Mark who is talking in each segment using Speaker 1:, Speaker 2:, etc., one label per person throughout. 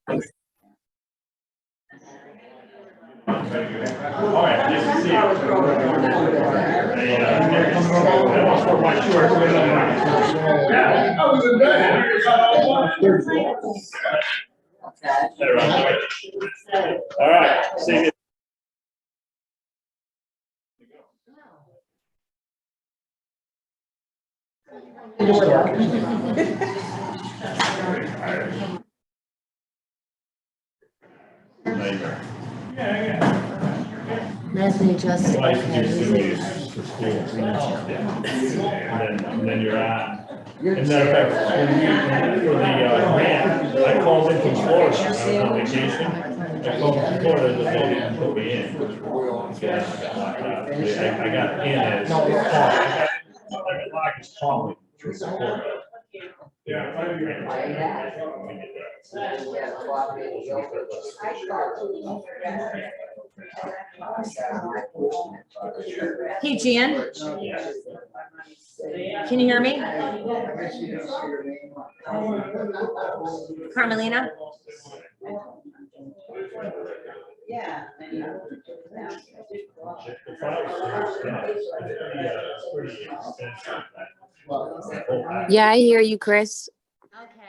Speaker 1: All right, nice to see you. All right, see you.
Speaker 2: Let me just.
Speaker 1: And then you're on. And then for the grant, I called in from Florida. I was on vacation. I called from Florida, they didn't put me in. I got in as. I got locked as calling.
Speaker 2: Hey, Jan. Can you hear me? Carmelina?
Speaker 3: Yeah.
Speaker 4: Yeah, I hear you, Chris.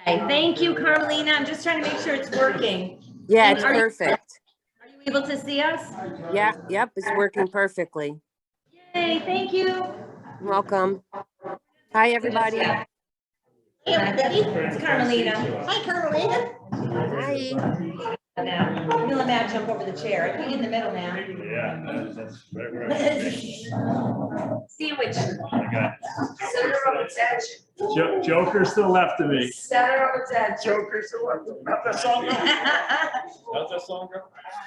Speaker 2: Okay, thank you, Carmelina. I'm just trying to make sure it's working.
Speaker 4: Yeah, it's
Speaker 2: Are you-
Speaker 4: perfect.
Speaker 2: Are you able to see us?
Speaker 4: Yeah, yep, it's working perfectly.
Speaker 2: Yay, thank you.
Speaker 4: Welcome. Hi, everybody.
Speaker 2: Hey, everybody. It's Carmelina. Hi, Carmelina.
Speaker 4: Hi.
Speaker 2: Now, I'm gonna let Matt jump over the chair. I put you in the middle now.
Speaker 1: Yeah, that's right.
Speaker 2: Sandwich.
Speaker 3: Center of attention.
Speaker 1: Joker's to the left of me.
Speaker 3: Center of attention.
Speaker 1: Joker's to the left. How's that song go? How's that song go?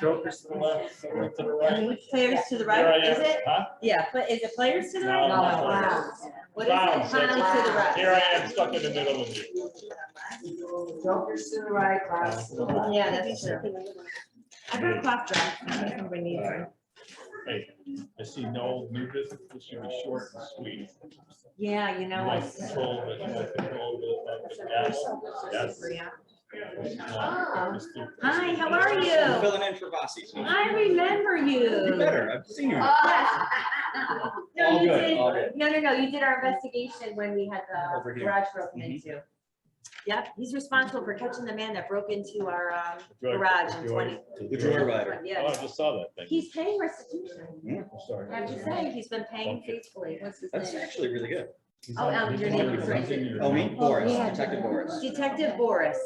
Speaker 1: Joker's to the left, someone to the right.
Speaker 2: Players to the
Speaker 1: Here I
Speaker 2: right,
Speaker 1: am.
Speaker 2: is it?
Speaker 1: Huh?
Speaker 2: Yeah, but is it players to the right?
Speaker 1: No.
Speaker 2: What is it?
Speaker 1: Clowns.
Speaker 2: Clowns to the right.
Speaker 1: Here I am, stuck in the middle of you.
Speaker 3: Jokers to the right, class to the left.
Speaker 2: Yeah, that's true. I brought cough drops. I think everybody needs them.
Speaker 1: Hey, I see no new business, this should be short and sweet.
Speaker 2: Yeah, you know,
Speaker 1: Like
Speaker 2: it's.
Speaker 1: control the gas.
Speaker 2: Hi, how are you?
Speaker 5: Filling in for Bossy.
Speaker 2: I remember
Speaker 5: You
Speaker 2: you.
Speaker 5: better. I've seen you.
Speaker 2: No,
Speaker 5: All
Speaker 2: you
Speaker 5: good,
Speaker 2: did.
Speaker 5: all good.
Speaker 2: No. You did our investigation when we had
Speaker 5: Over
Speaker 2: the
Speaker 5: here.
Speaker 2: garage broken into. Yep, he's responsible for catching the man that broke into our garage in 20.
Speaker 5: The joyrider.
Speaker 1: Oh,
Speaker 2: Yeah,
Speaker 1: I just saw that thing.
Speaker 2: he's paying restitution.
Speaker 1: I'm sorry.
Speaker 2: I have to say, he's been paying
Speaker 1: Okay.
Speaker 2: faithfully. What's his
Speaker 5: That's
Speaker 2: name?
Speaker 5: actually really good.
Speaker 2: Oh, your name is right.
Speaker 5: Oh, me? Boris,
Speaker 2: yeah.
Speaker 5: Detective Boris.
Speaker 2: Detective Boris.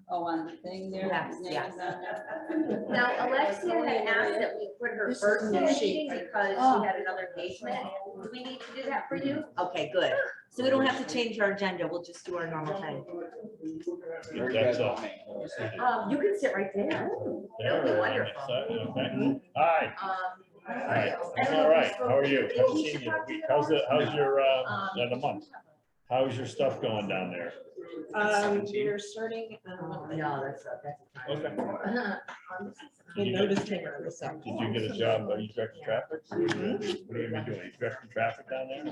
Speaker 3: Oh, on the thing there.
Speaker 2: Yes,
Speaker 3: his name
Speaker 2: yes.
Speaker 3: is on there.
Speaker 2: Now, Alexia had asked that we put her first in the meeting because she had another engagement. Do we need to do that for you? Okay, good. So we don't have to change our agenda. We'll just do our normal thing.
Speaker 1: That's all.
Speaker 2: You can sit right there. That'll be wonderful.
Speaker 1: Okay. Hi. All right. I'm all right. How are you? Haven't seen you in a week. How's your, in a month? How's your stuff going down there?
Speaker 6: We're starting.
Speaker 2: No, that's.
Speaker 1: Okay.
Speaker 6: The notice came out this
Speaker 1: Did you get a job? Are you directing traffic? What are you gonna be doing? Are you directing traffic down there?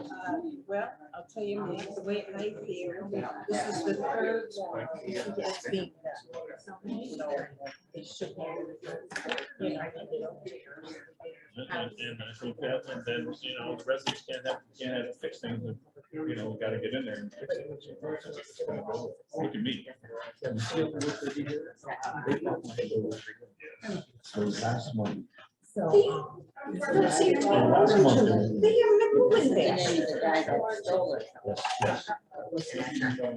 Speaker 6: Well, I'll tell you, the way I feel, this is the third one that's being done. It should be. You know, I think they don't take yours.
Speaker 1: And I think that, and then, you know, the residents can't have to fix things, and, you know, we gotta get in there and fix it. Look at me.
Speaker 2: So.
Speaker 1: Last month.
Speaker 6: Don't see it. They haven't moved
Speaker 3: The
Speaker 6: there.
Speaker 3: name of the guy that stole it.
Speaker 1: Yes. This is effective.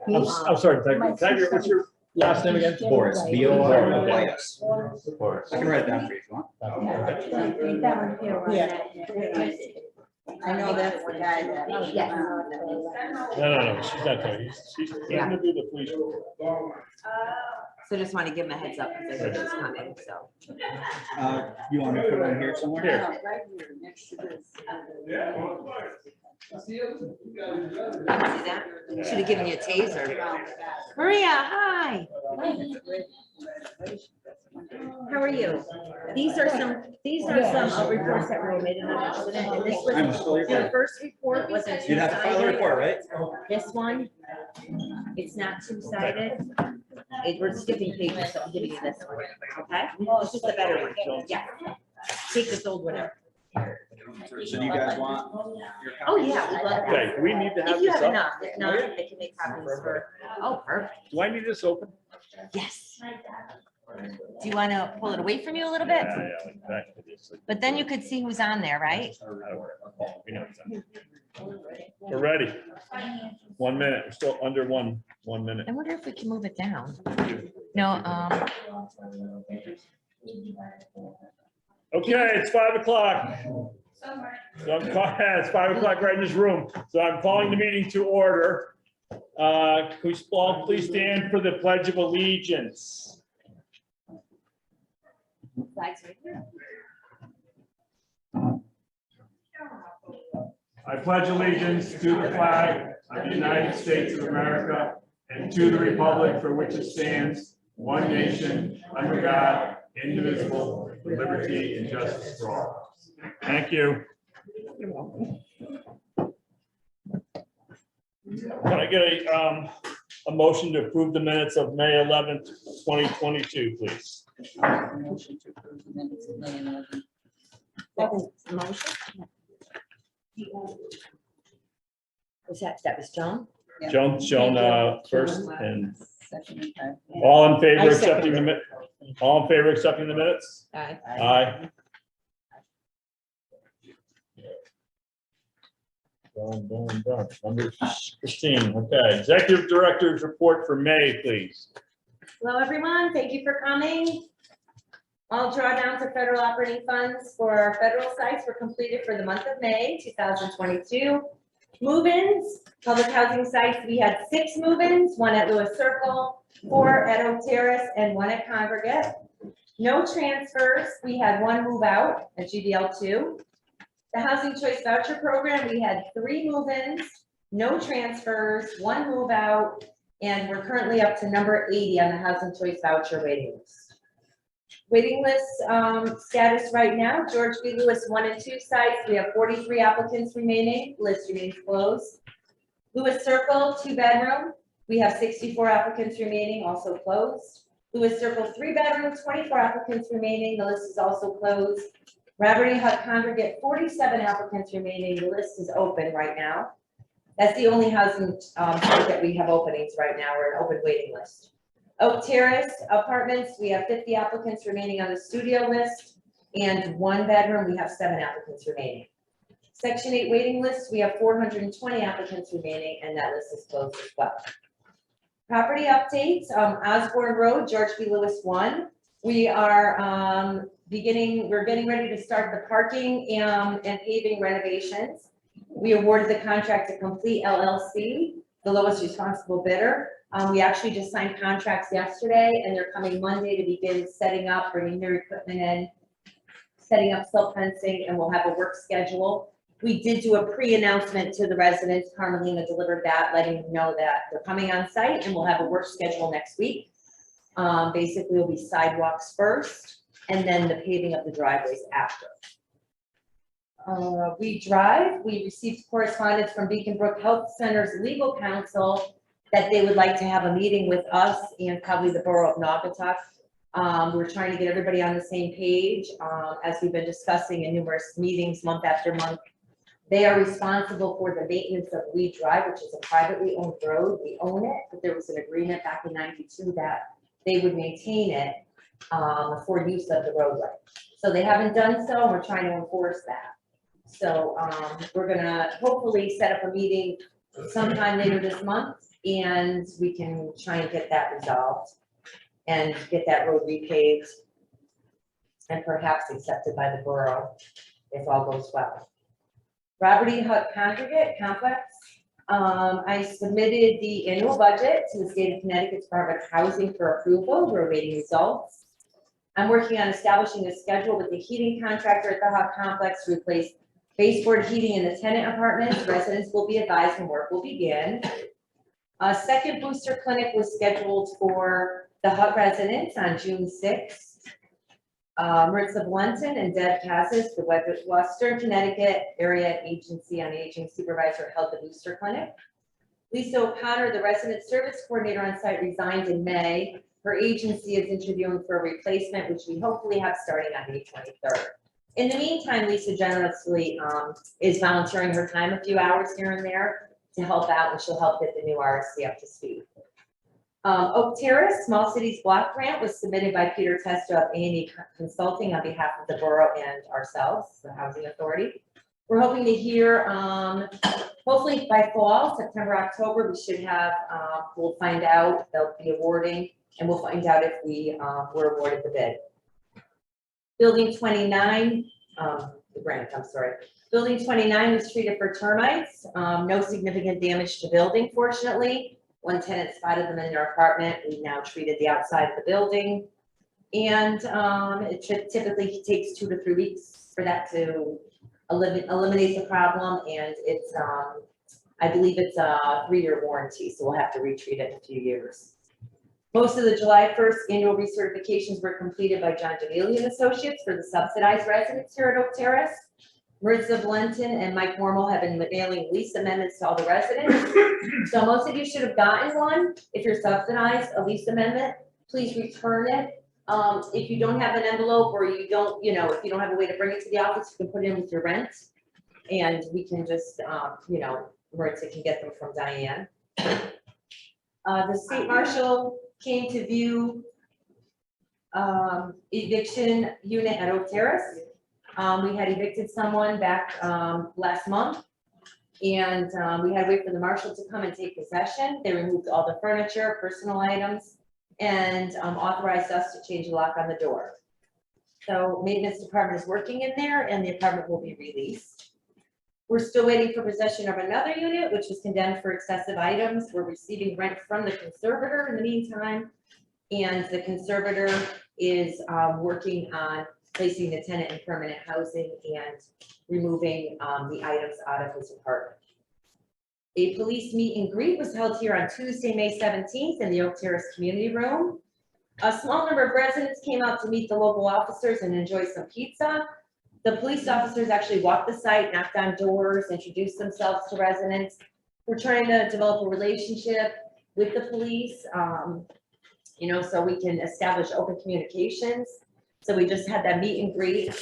Speaker 1: I'm sorry, Tiger, what's your last name again?
Speaker 5: Boris, B-O-R-Y-S. I can write it down for you if you want.
Speaker 6: Yeah.
Speaker 3: I know that's the guy that.
Speaker 1: No, she's not talking. She's gonna do the police.
Speaker 2: So just want to give him a heads up because I know she's coming, so.
Speaker 5: You want me to put it in here somewhere?
Speaker 1: Here.
Speaker 3: Right here, next to this.
Speaker 2: See that? Should have given you a taser. Maria, hi. How are you? These are some reports that were omitted on accident, and this was,
Speaker 5: I'm still here.
Speaker 2: the first report wasn't
Speaker 5: You'd have to file a
Speaker 2: two-sided.
Speaker 5: report, right?
Speaker 2: This one, it's not two-sided. We're skipping pages, so I'm giving you this one, okay? This is the better one, yeah. Take this old one out.
Speaker 5: So do you guys want your
Speaker 2: Oh,
Speaker 5: copies?
Speaker 2: yeah, we love that.
Speaker 1: Okay, do we need to have
Speaker 2: If you
Speaker 1: this
Speaker 2: have
Speaker 1: up?
Speaker 2: enough, if not, I can make copies for, oh, perfect,
Speaker 1: Do I need this open?
Speaker 2: yes. Do you want to pull it away from you a little bit?
Speaker 1: Yeah, like back to this.
Speaker 2: But then you could see who's on there, right?
Speaker 1: We know it's on. We're ready. 1 minute, we're still under one minute.
Speaker 2: I wonder if we can move it down. No,
Speaker 1: Okay, it's 5 o'clock. So it's 5 o'clock right in this room. So I'm calling the meeting to order. Can we all please stand for the Pledge of Allegiance?
Speaker 2: flag's right there.
Speaker 1: I pledge allegiance to the flag of the United States of America and to the republic for which it stands, one nation, under God, indivisible, with liberty and justice for all. Thank you. Can I get a motion to approve the minutes of May 11th, 2022, please?
Speaker 6: Motion to approve the minutes of May 11th.
Speaker 2: Motion? Was that was Joan?
Speaker 1: Joan, first, and
Speaker 6: Second, okay.
Speaker 1: all in favor
Speaker 2: I
Speaker 1: accepting
Speaker 2: second
Speaker 1: all in favor accepting the minutes?
Speaker 2: Aye.
Speaker 1: Aye. Done. Number 15, okay. Executive Director's report for May, please.
Speaker 2: Hello, everyone. Thank you for coming. All drawdowns of federal operating funds for our federal sites were completed for the month of May 2022. Move-ins, public housing sites, we had 6 move-ins, 1 at Lewis Circle, 4 at Oak Terrace, and 1 at Congregate. No transfers, we had 1 move out at GDL 2. The Housing Choice Voucher Program, we had 3 move-ins, no transfers, 1 move out, and we're currently up to number 80 on the Housing Choice Voucher waiting list. Waiting list status right now, George B. Lewis 1 and 2 sites, we have 43 applicants remaining, list remains closed. Lewis Circle, 2-bedroom, we have 64 applicants remaining, also closed. Lewis Circle, 3-bedroom, 24 applicants remaining, the list is also closed. Robert E. Hutt Congregate, 47 applicants remaining, the list is open right now. That's the only housing site that we have openings right now, we're an open waiting list. Oak Terrace Apartments, we have 50 applicants remaining on the studio list, and 1-bedroom, we have 7 applicants remaining. Section 8 waiting list, we have 420 applicants remaining, and that list is closed as well. Property updates, Osborne Road, George B. Lewis 1. We are we're getting ready to start the parking and paving renovations. We awarded the contract to Complete LLC, the lowest responsible bidder. We actually just signed contracts yesterday, and they're coming Monday to begin setting up, bringing their equipment in, setting up silk fencing, and we'll have a work schedule. We did do a pre-announcement to the residents. Carmelina delivered that, letting them know that they're coming on site, and we'll have a work schedule next week. Basically, it'll be sidewalks first, and then the paving of the driveways after. We received correspondence from Beacon Brook Health Center's legal counsel that they would like to have a meeting with us and probably the borough of Naugatuck. We're trying to get everybody on the same page, as we've been discussing in numerous meetings month after month. They are responsible for the maintenance of Lee Drive, which is a privately owned road. We own it, but there was an agreement back in '92 that they would maintain it for use of the roadway. So they haven't done so, and we're trying to enforce that. So we're gonna hopefully set up a meeting sometime later this month, and we can try and get that resolved and get that road repaved and perhaps accepted by the borough if all goes well. Robert E. Hutt Congregate Complex. I submitted the annual budget to the state of Connecticut Department of Housing for approval. We're awaiting results. I'm working on establishing a schedule with the heating contractor at the Hutt Complex to replace baseboard heating in the tenant apartments. Residents will be advised when work will begin. A second booster clinic was scheduled for the Hutt residents on June 6th. Maritza Valentin and Deb Cassis, the Western Connecticut Area Agency on Aging Supervisor, held the booster clinic. Lisa O'Connor, the resident service coordinator on site, resigned in May. Her agency is interviewing for a replacement, which we hopefully have starting on May 23rd. In the meantime, Lisa generously is volunteering her time a few hours here and there to help out, and she'll help get the new RSC up to speed. Oak Terrace Small Cities Block Grant was submitted by Peter Testo of A&E Consulting on behalf of the borough and ourselves, the Housing Authority. We're hoping to hear, hopefully by fall, September, October, we should have, we'll find out, they'll be awarding, and we'll find out if we were awarded the bid. Building 29, the grant, I'm sorry. Building 29 was treated for termites. No significant damage to building, fortunately. One tenant spotted them in their apartment. We now treated the outside of the building. And it typically takes 2 to 3 weeks for that to eliminate the problem. And it's, I believe it's a 3-year warranty, so we'll have to retreat it in a few years. Most of the July 1st annual recertifications were completed by John DeVilli and Associates for the subsidized residents here at Oak Terrace. Maritza Valentin and Mike Wormel have been mailing lease amendments to all the residents. So most of you should have gotten one. If you're subsidized, a lease amendment, please return it. If you don't have an envelope or you don't, if you don't have a way to bring it to the office, you can put it in with your rent. And we can just, Maritza can get them from Diane. The state marshal came to view eviction unit at Oak Terrace. We had evicted someone back last month, and we had to wait for the marshal to come and take possession. They removed all the furniture, personal items, and authorized us to change the lock on the door. So maintenance department is working in there, and the apartment will be released. We're still waiting for possession of another unit, which was condemned for excessive items. We're receiving rent from the conservator in the meantime, and the conservator is working on placing the tenant in permanent housing and removing the items out of his apartment. A police meet and greet was held here on Tuesday, May 17th in the Oak Terrace Community Room. A small number of residents came out to meet the local officers and enjoy some pizza. The police officers actually walked the site, knocked on doors, introduced themselves to residents. We're trying to develop a relationship with the police, so we can establish open communications. So we just had that meet and greet.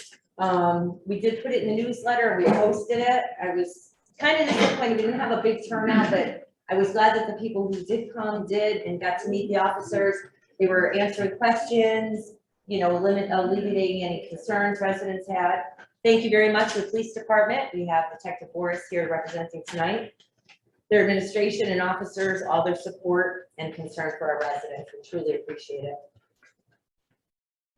Speaker 2: We did put it in the newsletter, we posted it. I was kind of disappointed, we didn't have a big turnout, but I was glad that the people who did come did and got to meet the officers. They were answering questions, alleviating any concerns residents had. Thank you very much to the police department. We have Detective Boris here representing tonight. Their administration and officers, all their support and concern for our residents. We truly appreciate it.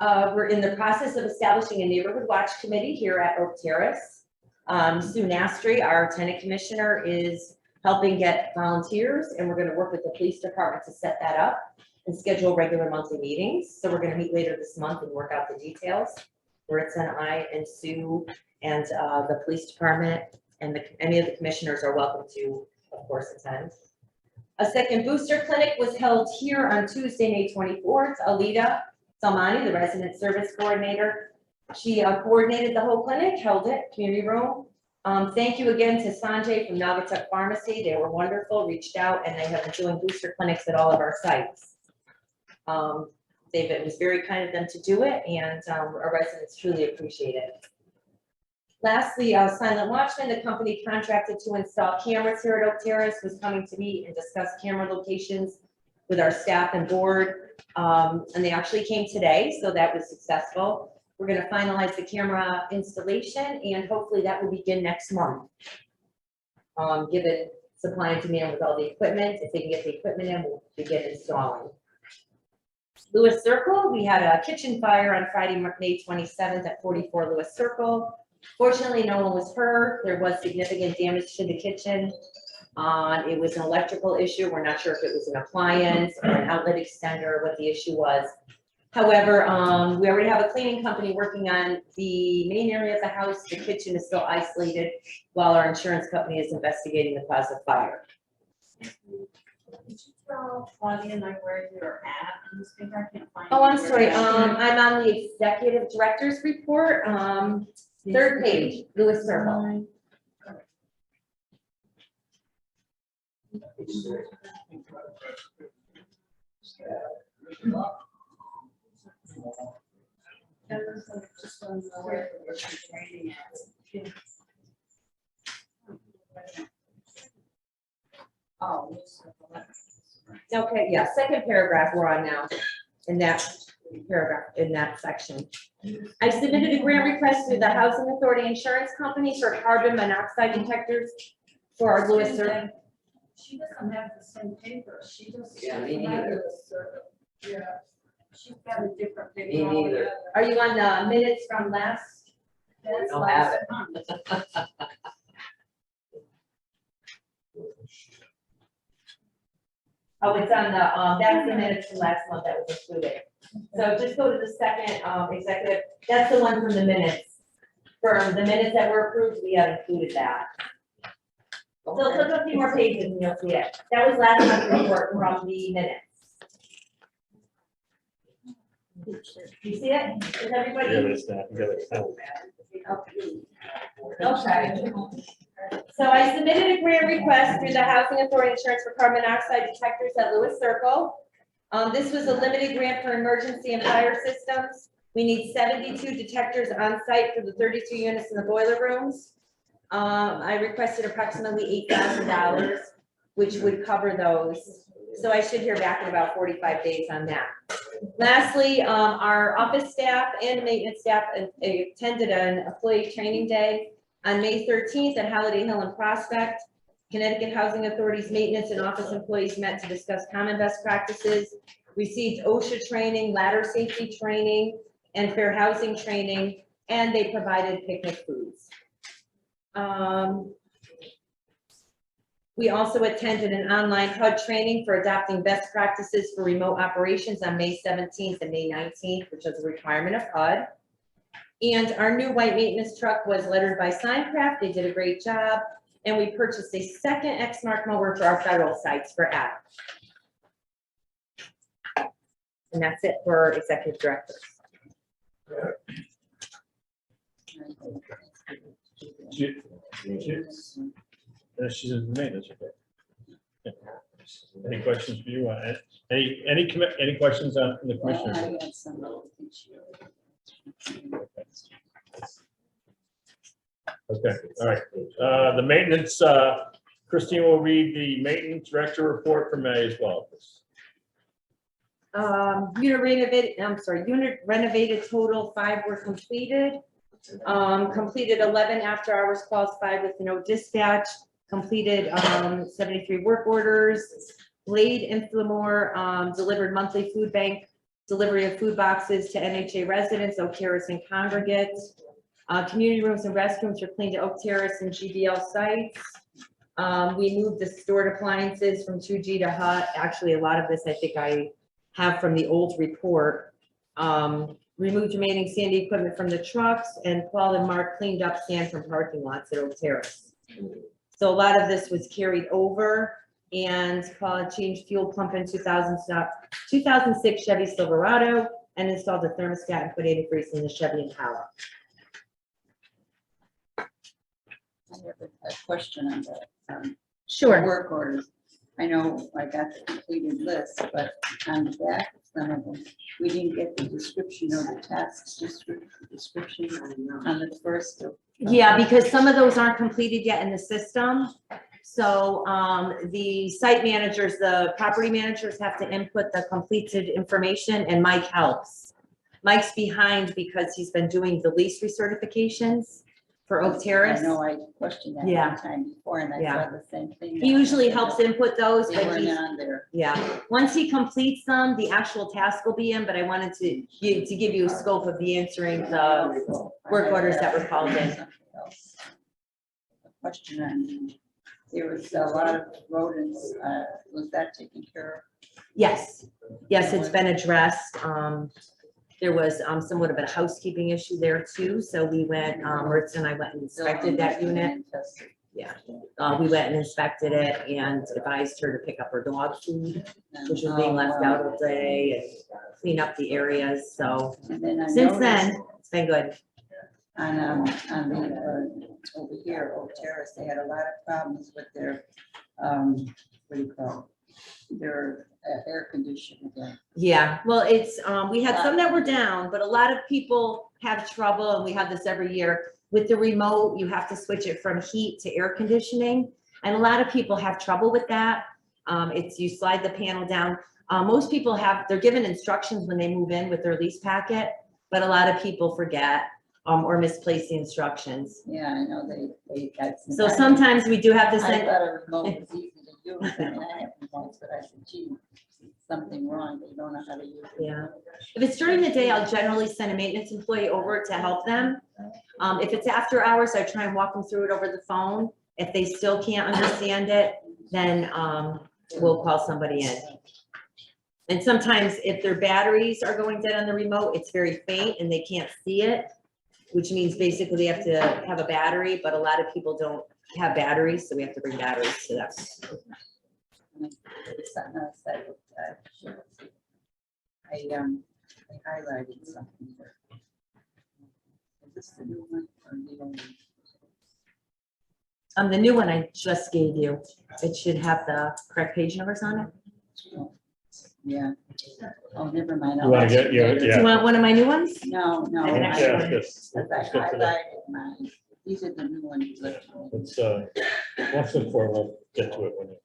Speaker 2: We're in the process of establishing a neighborhood watch committee here at Oak Terrace. Sue Nastri, our tenant commissioner, is helping get volunteers, and we're going to work with the police department to set that up and schedule regular monthly meetings. So we're going to meet later this month and work out the details. Maritza and I and Sue and the police department and any of the commissioners are welcome to, of course, attend. A second booster clinic was held here on Tuesday, May 24th. Alita Salmani, the resident service coordinator, she coordinated the whole clinic, held it, community room. Thank you again to Sanjay from Naugatuck Pharmacy. They were wonderful, reached out, and they have been doing booster clinics at all of our sites. It was very kind of them to do it, and our residents truly appreciate it. Lastly, Silent Watchman, the company contracted to install cameras here at Oak Terrace, was coming to meet and discuss camera locations with our staff and board. And they actually came today, so that was successful. We're going to finalize the camera installation, and hopefully that will begin next month. Given supply and demand with all the equipment, if they can get the equipment in, we'll begin installing. Lewis Circle, we had a kitchen fire on Friday, May 27th at 44 Lewis Circle. Fortunately, no one was hurt. There was significant damage to the kitchen. It was an electrical issue. We're not sure if it was an appliance or an outlet extender, what the issue was. However, we already have a cleaning company working on the main area of the house. The kitchen is still isolated while our insurance company is investigating the cause of fire.
Speaker 3: Did you tell Claudia and I where you're at in this paper? I can't find.
Speaker 2: Oh, I'm
Speaker 3: it.
Speaker 2: sorry, I'm on the executive director's report, third page, Lewis Circle.
Speaker 3: That was like just on the where we're training at. Oh.
Speaker 2: Okay, yeah, second paragraph we're on now, in that paragraph, in that section. I submitted a grant request to the Housing Authority Insurance Company for carbon monoxide detectors for our Lewis Circle.
Speaker 3: She doesn't have the same paper. She just.
Speaker 2: Yeah, me neither.
Speaker 3: Yeah. She's got a different paper.
Speaker 2: Me neither. Are you on the minutes from last?
Speaker 3: That's
Speaker 2: don't have
Speaker 3: last
Speaker 2: it.
Speaker 3: month.
Speaker 2: Oh, it's on the, that's the minutes from last month that was included. So just go to the second, executive, that's the one from the minutes. For the minutes that were approved, we have included that. So flip a few more pages and you'll see it. That was last month's report from the minutes. You see it? Is everybody?
Speaker 1: Yeah, but it's not, you gotta count.
Speaker 2: Okay. So I submitted a grant request through the Housing Authority Insurance for carbon monoxide detectors at Lewis Circle. This was a limited grant for emergency and fire systems. We need 72 detectors on site for the 32 units in the boiler rooms. I requested approximately $8,000, which would cover those. So I should hear back in about 45 days on that. Lastly, our office staff and maintenance staff attended an employee training day on May 13th at Holiday Hill and Prospect. Connecticut Housing Authority's maintenance and office employees met to discuss common best practices, received OSHA training, ladder safety training, and fair housing training, and they provided picnic foods. We also attended an online HUD training for adopting best practices for remote operations on May 17th and May 19th, which is a requirement of HUD. And our new white maintenance truck was lettered by Signcraft. They did a great job. And we purchased a second Exmark mower for our federal sites for Adam. And that's it for executive directors.
Speaker 1: She's in the maintenance. Okay. Any questions for you? Any questions on from the commissioners?
Speaker 3: I had some.
Speaker 1: Okay, all right. The maintenance, Christine will read the maintenance director report for May as well.
Speaker 2: Unit renovated total 5 were completed. Completed 11 after hours calls, 5 with no dispatch. Completed 73 work orders. Blade and Fillmore delivered monthly food bank delivery of food boxes to NHA residents, Oak Terrace and congregates. Community rooms and restrooms were cleaned at Oak Terrace and GBL sites. We moved the stored appliances from 2G to HUD. Actually, a lot of this I think I have from the old report. Removed remaining sandy equipment from the trucks, and Paul and Mark cleaned up sand from parking lots at Oak Terrace. So a lot of this was carried over, and Paul changed fuel pump in 2006 Chevy Silverado and installed a thermostat and put antifreeze in the Chevy Impala.
Speaker 7: I have a question on the
Speaker 2: Sure.
Speaker 7: work orders. I know I got the completed list, but on the back of some of them, we didn't get the description of the tasks, description on the first.
Speaker 2: Yeah, because some of those aren't completed yet in the system. So the site managers, the property managers have to input the completed information, and Mike helps. Mike's behind because he's been doing the lease recertifications for Oak Terrace.
Speaker 7: I know I questioned that
Speaker 2: Yeah.
Speaker 7: one time before, and I
Speaker 2: Yeah.
Speaker 7: saw the same thing.
Speaker 2: He usually helps input those,
Speaker 7: They
Speaker 2: but
Speaker 7: weren't
Speaker 2: he's,
Speaker 7: on there.
Speaker 2: yeah. Once he completes them, the actual task will be in, but I wanted to give you a scope of the answering the work orders that were called in.
Speaker 7: Something else. A question on, there was a lot of rodents, was that taken care
Speaker 2: Yes, yes, it's been addressed. There was somewhat of a housekeeping issue there too, so we went, Ritz and I went and
Speaker 7: of?
Speaker 2: inspected that unit.
Speaker 7: And tested.
Speaker 2: Yeah, We went and inspected it and advised her to pick up her dog food, which was being left out all day, and clean up the areas. So
Speaker 7: And then I
Speaker 2: since
Speaker 7: noticed
Speaker 2: then, it's been good.
Speaker 7: on the, over here, Oak Terrace, they had a lot of problems with their, what do you call it? Their air conditioner there.
Speaker 2: Yeah, well, it's, we had some that were down, but a lot of people have trouble, and we have this every year. With the remote, you have to switch it from heat to air conditioning, and a lot of people have trouble with that. It's, you slide the panel down. Most people have, they're given instructions when they move in with their lease packet, but a lot of people forget, or misplace the instructions.
Speaker 7: Yeah, I know they got.
Speaker 2: So sometimes we do have to
Speaker 7: I
Speaker 2: send,
Speaker 7: thought a remote was easy to use. I mean, I have remotes, but I said, gee, something wrong, they don't know how to use it.
Speaker 2: yeah. If it's during the day, I'll generally send a maintenance employee over to help them. If it's after hours, I try and walk them through it over the phone. If they still can't understand it, then we'll call somebody in. And sometimes if their batteries are going dead on the remote, it's very faint and they can't see it, which means basically they have to have a battery, but a lot of people don't have batteries, so we have to bring batteries to them.
Speaker 7: It's on the side of, sure. I highlighted something here. Is this the new one or the old one?
Speaker 2: The new one I just gave you, it should have the correct page numbers on it.
Speaker 7: Yeah. Oh, never mind.
Speaker 1: You wanna get your-
Speaker 2: Do you want one of my new ones?
Speaker 7: No, no.
Speaker 2: I can
Speaker 7: I-
Speaker 2: actually-
Speaker 1: Yeah,
Speaker 7: Because I
Speaker 1: let's get to that.
Speaker 7: highlighted mine. These are the new ones you left me.
Speaker 1: Let's look for it, we'll get to it when you.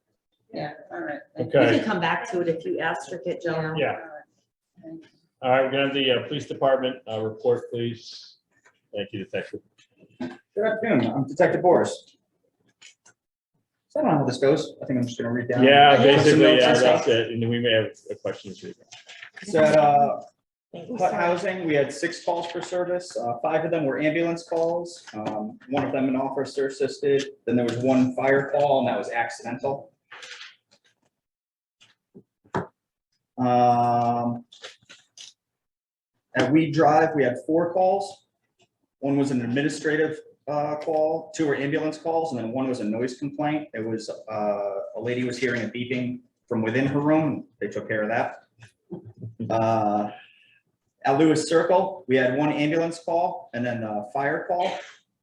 Speaker 7: Yeah, all right.
Speaker 2: We
Speaker 1: Okay,
Speaker 2: can come back to it if you asterisk it, Jonah.
Speaker 1: Yeah.
Speaker 7: All right. Thank you.
Speaker 1: all right, we're gonna have the police department report, please. Thank you, Detective.
Speaker 5: Good afternoon, I'm Detective Boris. So I don't know how this goes. I think I'm just gonna read down.
Speaker 1: Yeah,
Speaker 5: some
Speaker 1: basically,
Speaker 5: notes
Speaker 1: yeah,
Speaker 5: and stuff.
Speaker 1: that's it, and then we may have a questions.
Speaker 5: So at Hut Housing, we had 6 calls per service. 5 of them were ambulance calls. One of them an officer assisted. Then there was 1 fire call, and that was accidental. At Weed Drive, we had 4 calls. 1 was an administrative call, 2 were ambulance calls, and then 1 was a noise complaint. It was a lady was hearing a beeping from within her room. They took care of that. At Lewis Circle, we had 1 ambulance call and then a fire call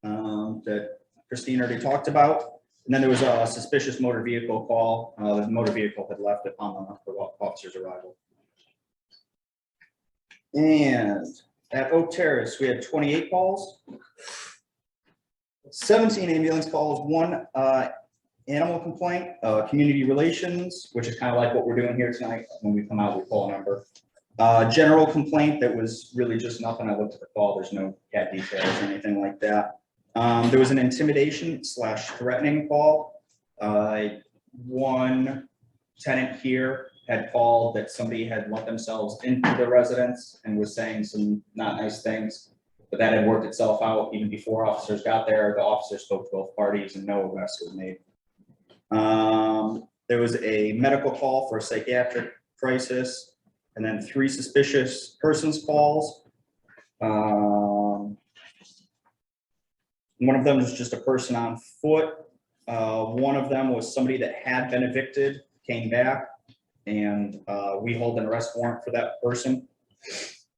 Speaker 5: that Christine already talked about. And then there was a suspicious motor vehicle call. The motor vehicle had left upon the officer's arrival. And at Oak Terrace, we had 28 calls, 17 ambulance calls, 1 animal complaint, community relations, which is kind of like what we're doing here tonight. When we come out, we call a number. General complaint that was really just nothing. I looked at the call. There's no cat details or anything like that. There was an intimidation / threatening call. 1 tenant here had called that somebody had let themselves into the residence and was saying some not nice things, but that had worked itself out even before officers got there. The officers spoke to both parties and no arrest was made. There was a medical call for a psychiatric crisis, and then 3 suspicious persons calls. One of them was just a person on foot. One of them was somebody that had been evicted, came back, and we hold an arrest warrant for that person.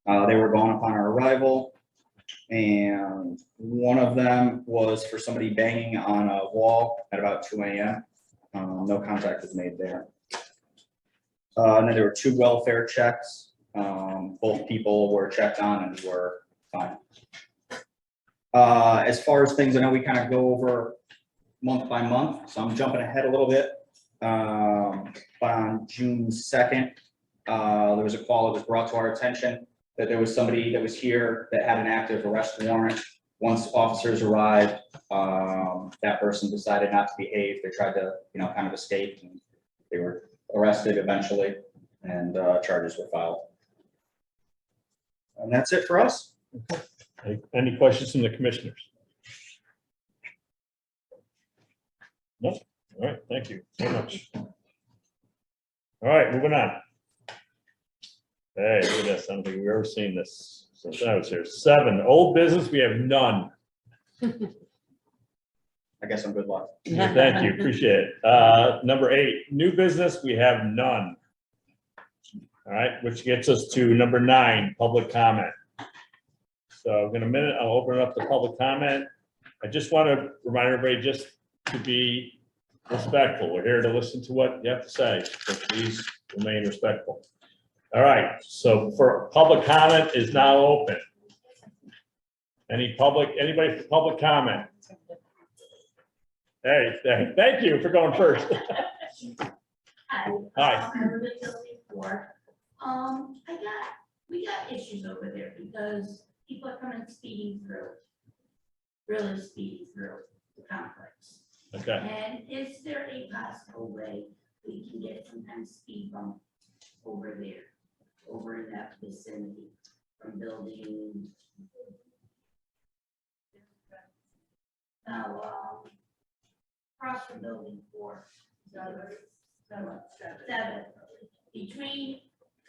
Speaker 5: They were gone upon our arrival. And one of them was for somebody banging on a wall at about 2 a.m. No contact was made there. And then there were 2 welfare checks. Both people were checked on and were fine. As far as things, I know we kind of go over month by month, so I'm jumping ahead a little bit. But on June 2nd, there was a call that was brought to our attention that there was somebody that was here that had an active arrest warrant. Once officers arrived, that person decided not to behave. They tried to, kind of escape, and they were arrested eventually, and charges were filed. And that's it for us.
Speaker 1: Any questions from the commissioners? No? All right, thank you so much. All right, moving on. Hey, look at this. I don't think we've ever seen this since I was here. 7, old business, we have none.
Speaker 5: I guess I'm good luck.
Speaker 1: Yeah, thank you, appreciate it. Number 8, new business, we have none. All right, which gets us to number 9, public comment. So in a minute, I'll open up the public comment. I just want to remind everybody just to be respectful. We're here to listen to what you have to say, so please remain respectful. All right, so for public comment is now open. Anybody for public comment? Hey, thank you for going first.
Speaker 3: Hi.
Speaker 1: Hi.
Speaker 3: I'm really before. We got issues over there because people are coming speeding through. Really speeding through the complex.
Speaker 1: Okay,
Speaker 3: And is there a possible way we can get some kind of speed bump over there, over in that vicinity from building? Now, across from building 4, 7, between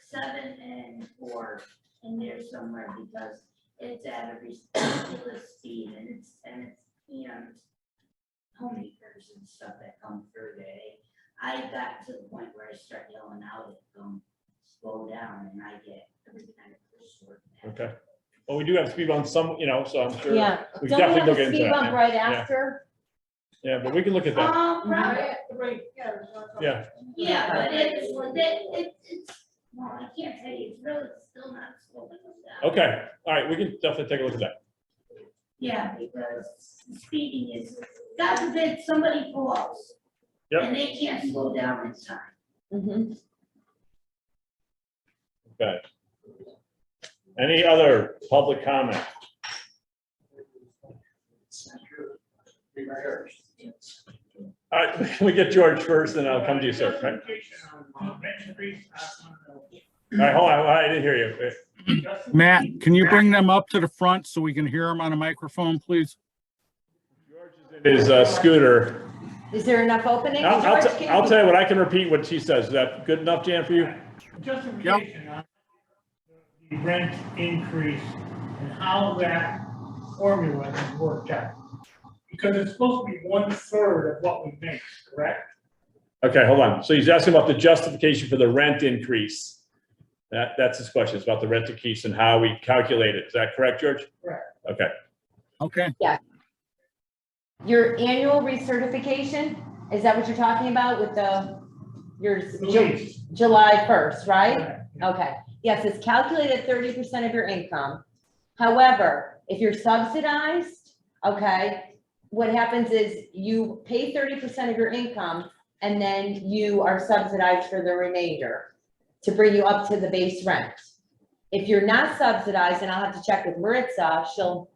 Speaker 3: 7 and 4, in there somewhere, because it's at a ridiculous speed, and it's homemakers and stuff that come through there. I got to the point where I start yelling out at them, slow down, and I get everything I push toward that.
Speaker 1: okay. Well, we do have speed bumps, some, so I'm sure.
Speaker 2: Yeah,
Speaker 1: We
Speaker 2: don't we
Speaker 1: definitely
Speaker 2: have
Speaker 1: look
Speaker 2: a
Speaker 1: into
Speaker 2: speed
Speaker 1: that,
Speaker 2: bump
Speaker 1: yeah.
Speaker 2: right
Speaker 1: Yeah.
Speaker 2: after?
Speaker 1: Yeah, but we can look at that.
Speaker 3: Probably,
Speaker 1: Yeah,
Speaker 3: yeah, but it's, well, I can't tell you, it's really still not slowing down.
Speaker 1: okay, all right, we can definitely take a look at that.
Speaker 3: Yeah, because speeding is, God forbid, somebody falls.
Speaker 1: Yep.
Speaker 3: And they can't slow down in time.
Speaker 2: Mhm.
Speaker 1: Okay. Any other public comment? All right, can we get George first, and I'll come to you, sir, right? All right, hold on, I didn't hear you.
Speaker 8: Matt, can you bring them up to the front so we can hear them on a microphone, please?
Speaker 1: His scooter.
Speaker 2: Is there enough opening?
Speaker 1: I'll
Speaker 2: George, can
Speaker 1: I'll
Speaker 2: you-
Speaker 1: tell you what, I can repeat what she says. Is that good enough, Jan, for you?
Speaker 9: Justification on the rent increase and how that formula is worked out. Because it's supposed to be 1/3 of what we make, correct?
Speaker 1: Okay, hold on. So he's asking about the justification for the rent increase. That's his question. It's about the rent increase and how we calculate it. Is that correct, George?
Speaker 9: Correct.
Speaker 1: Okay.
Speaker 8: Okay,
Speaker 2: Your annual recertification, is that what you're talking about with your
Speaker 9: Please.
Speaker 2: July 1st, right?
Speaker 9: Correct.
Speaker 2: Okay, yes, it's calculated 30% of your income. However, if you're subsidized, okay, what happens is you pay 30% of your income and then you are subsidized for the remainder to bring you up to the base rent. If you're not subsidized, and I'll have to check with Maritza,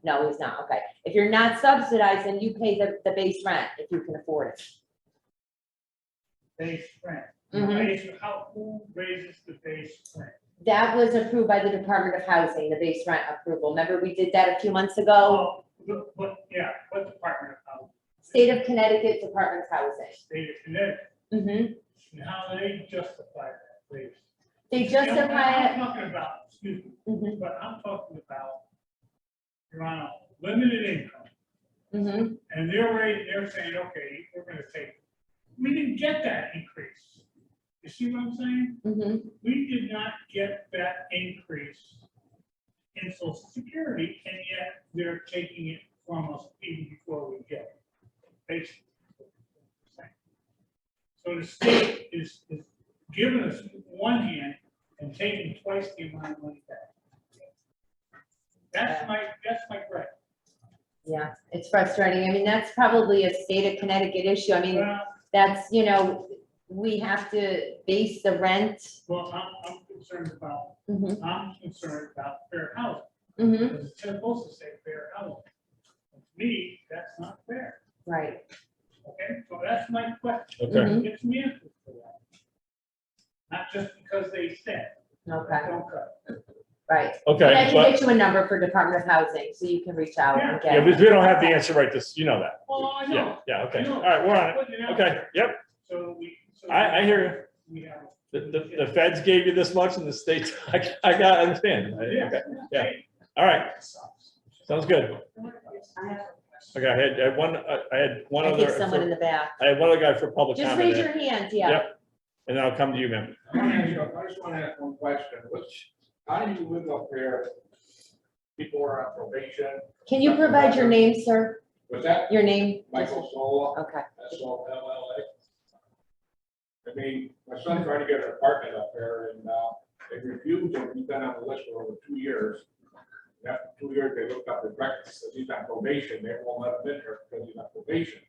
Speaker 2: no, he's not, okay. If you're not subsidized, then you pay the base rent if you can afford it.
Speaker 9: Base rent.
Speaker 2: Mhm.
Speaker 9: Who raises the base rent?
Speaker 2: That was approved by the Department of Housing, the base rent approval. Remember, we did that a few months ago?
Speaker 9: What Department of Housing?
Speaker 2: State of Connecticut Department of Housing.
Speaker 9: State of Connecticut.
Speaker 2: Mhm.
Speaker 9: And how do they justify that, please?
Speaker 2: They
Speaker 9: I'm
Speaker 2: justify it.
Speaker 9: talking about, excuse me,
Speaker 2: Mhm,
Speaker 9: but I'm talking about, you're on a limited income,
Speaker 2: mhm.
Speaker 9: and they're saying, okay, we're gonna take, we didn't get that increase. You see what I'm saying?
Speaker 2: Mhm.
Speaker 9: We did not get that increase in Social Security, and yet they're taking it from us even before we get it. Basically. So the state is giving us one hand and taking twice the amount of money back. That's my gripe.
Speaker 2: Yeah, it's frustrating. I mean, that's probably a state of Connecticut issue. I mean,
Speaker 9: Well,
Speaker 2: that's, we have to base the rent.
Speaker 9: I'm concerned about, fair housing.
Speaker 2: Mhm,
Speaker 9: Because it's supposed to say fair housing. To me, that's not fair,
Speaker 2: right.
Speaker 9: okay? So that's my question.
Speaker 1: Okay.
Speaker 2: Mhm.
Speaker 9: Get some answers for that. Not just because they said,
Speaker 2: Okay,
Speaker 9: don't cut.
Speaker 2: right. And I
Speaker 1: Okay,
Speaker 2: can
Speaker 1: but,
Speaker 2: get you a number for Department of Housing, so you can reach out and
Speaker 1: yeah,
Speaker 2: get.
Speaker 1: but we don't have the answer right this, you know that.
Speaker 9: Well, I
Speaker 1: Yeah,
Speaker 9: know.
Speaker 1: yeah, okay.
Speaker 9: I know.
Speaker 1: All right, we're on it.
Speaker 9: Putting out
Speaker 1: Okay,
Speaker 9: there.
Speaker 1: yep.
Speaker 9: So
Speaker 1: I hear
Speaker 9: we have.
Speaker 1: you. The feds gave you this much and the states, I got, understand. Okay, yeah. All right. Sounds good. Okay, I had one
Speaker 2: I
Speaker 1: other.
Speaker 2: think someone in the back.
Speaker 1: I had one other guy for public
Speaker 2: Just
Speaker 1: comment.
Speaker 2: raise your hand, yeah.
Speaker 1: Yep. And then I'll come to you, ma'am.
Speaker 10: I just want to ask one question, how do you live up there? People are on probation,
Speaker 2: Can you provide your name, sir?
Speaker 10: was that
Speaker 2: Your name?
Speaker 10: Michael Sola,
Speaker 2: Okay.
Speaker 10: SOLLA? I mean, my son tried to get an apartment up there and, they refused him, he's been on the list for over 2 years. And after 2 years, they looked up his records, because he's on probation, they won't let him in there because he's on probation.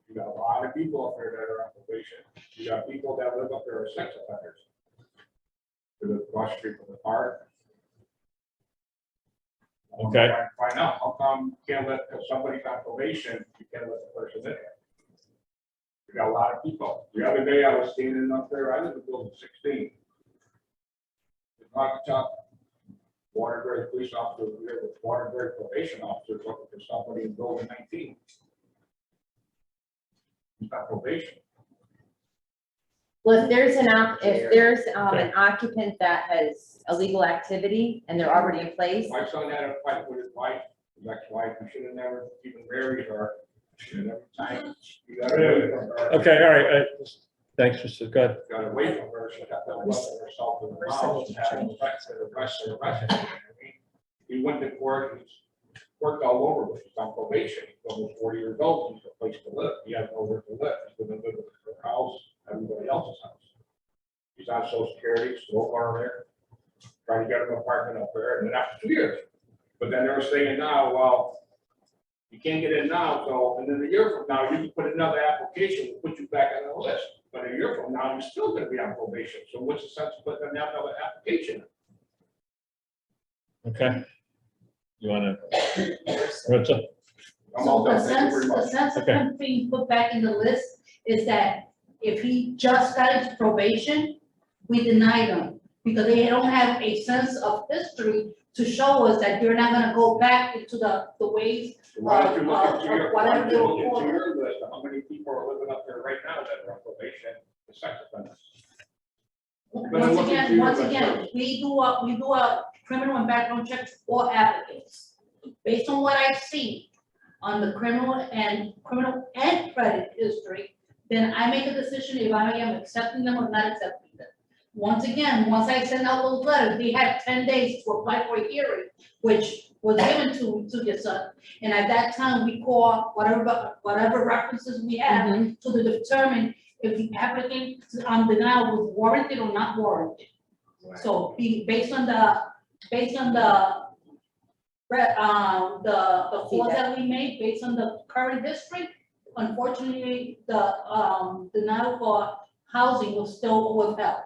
Speaker 10: You got a lot of people up there that are on probation, you got people that live up there as sex offenders. To the cross street from the park.
Speaker 1: Okay.
Speaker 10: Find out, how come you can't let, because somebody's on probation, you can't let the person in there? You got a lot of people. The other day I was standing up there, I live in building 16. The Naugatuck Waterbury police officer was there with Waterbury probation officers looking for somebody in building 19. He's on probation.
Speaker 2: Well, if there's an occupant that has illegal activity and they're already in place,
Speaker 10: My son had a fight with his wife, his ex-wife, he should have never even married her. And every time you got away from her.
Speaker 1: Okay, all right. Thanks, Mr. Good.
Speaker 10: Got away from her, she had to let herself in the house and had the rest of the rest. I mean, he went to court, he's worked all over, but he's on probation, he's almost 40 years old, he's a place to live, he has nowhere to live, he's gonna live in her house, everybody else's house. He's on social security, still there, trying to get him an apartment up there, and then after 2 years. But then they're saying now, well, you can't get in now, so, and then a year from now, you can put another application, we'll put you back on the list. But a year from now, you're still gonna be on probation, so what's the sense of putting another application?
Speaker 1: Okay. You wanna? Richard?
Speaker 10: I'm all
Speaker 11: So
Speaker 10: done. Thank you very
Speaker 11: the
Speaker 10: much.
Speaker 11: sense of
Speaker 1: Okay.
Speaker 11: him being put back in the list is that if he just got his probation, we denied him. Because they don't have a sense of history to show us that you're not gonna go back into the ways.
Speaker 10: Why don't you look into your, why
Speaker 11: Whatever
Speaker 10: don't you
Speaker 11: they
Speaker 10: look
Speaker 11: were
Speaker 10: into
Speaker 11: for.
Speaker 10: your list of how many people are living up there right now that are on probation, the sex offenders?
Speaker 11: Once again, we do a criminal and background checks for applicants. Based on what I see on the criminal and credit history, then I make a decision if I am accepting them or not accepting them. Once again, once I send out those letters, they had 10 days to apply for a hearing, which was given to your son. And at that time, we call whatever references we have to determine if the applicant denial was warranted or not warranted. So based on the calls that we made, based on the current district, unfortunately, the denial for housing was still withheld.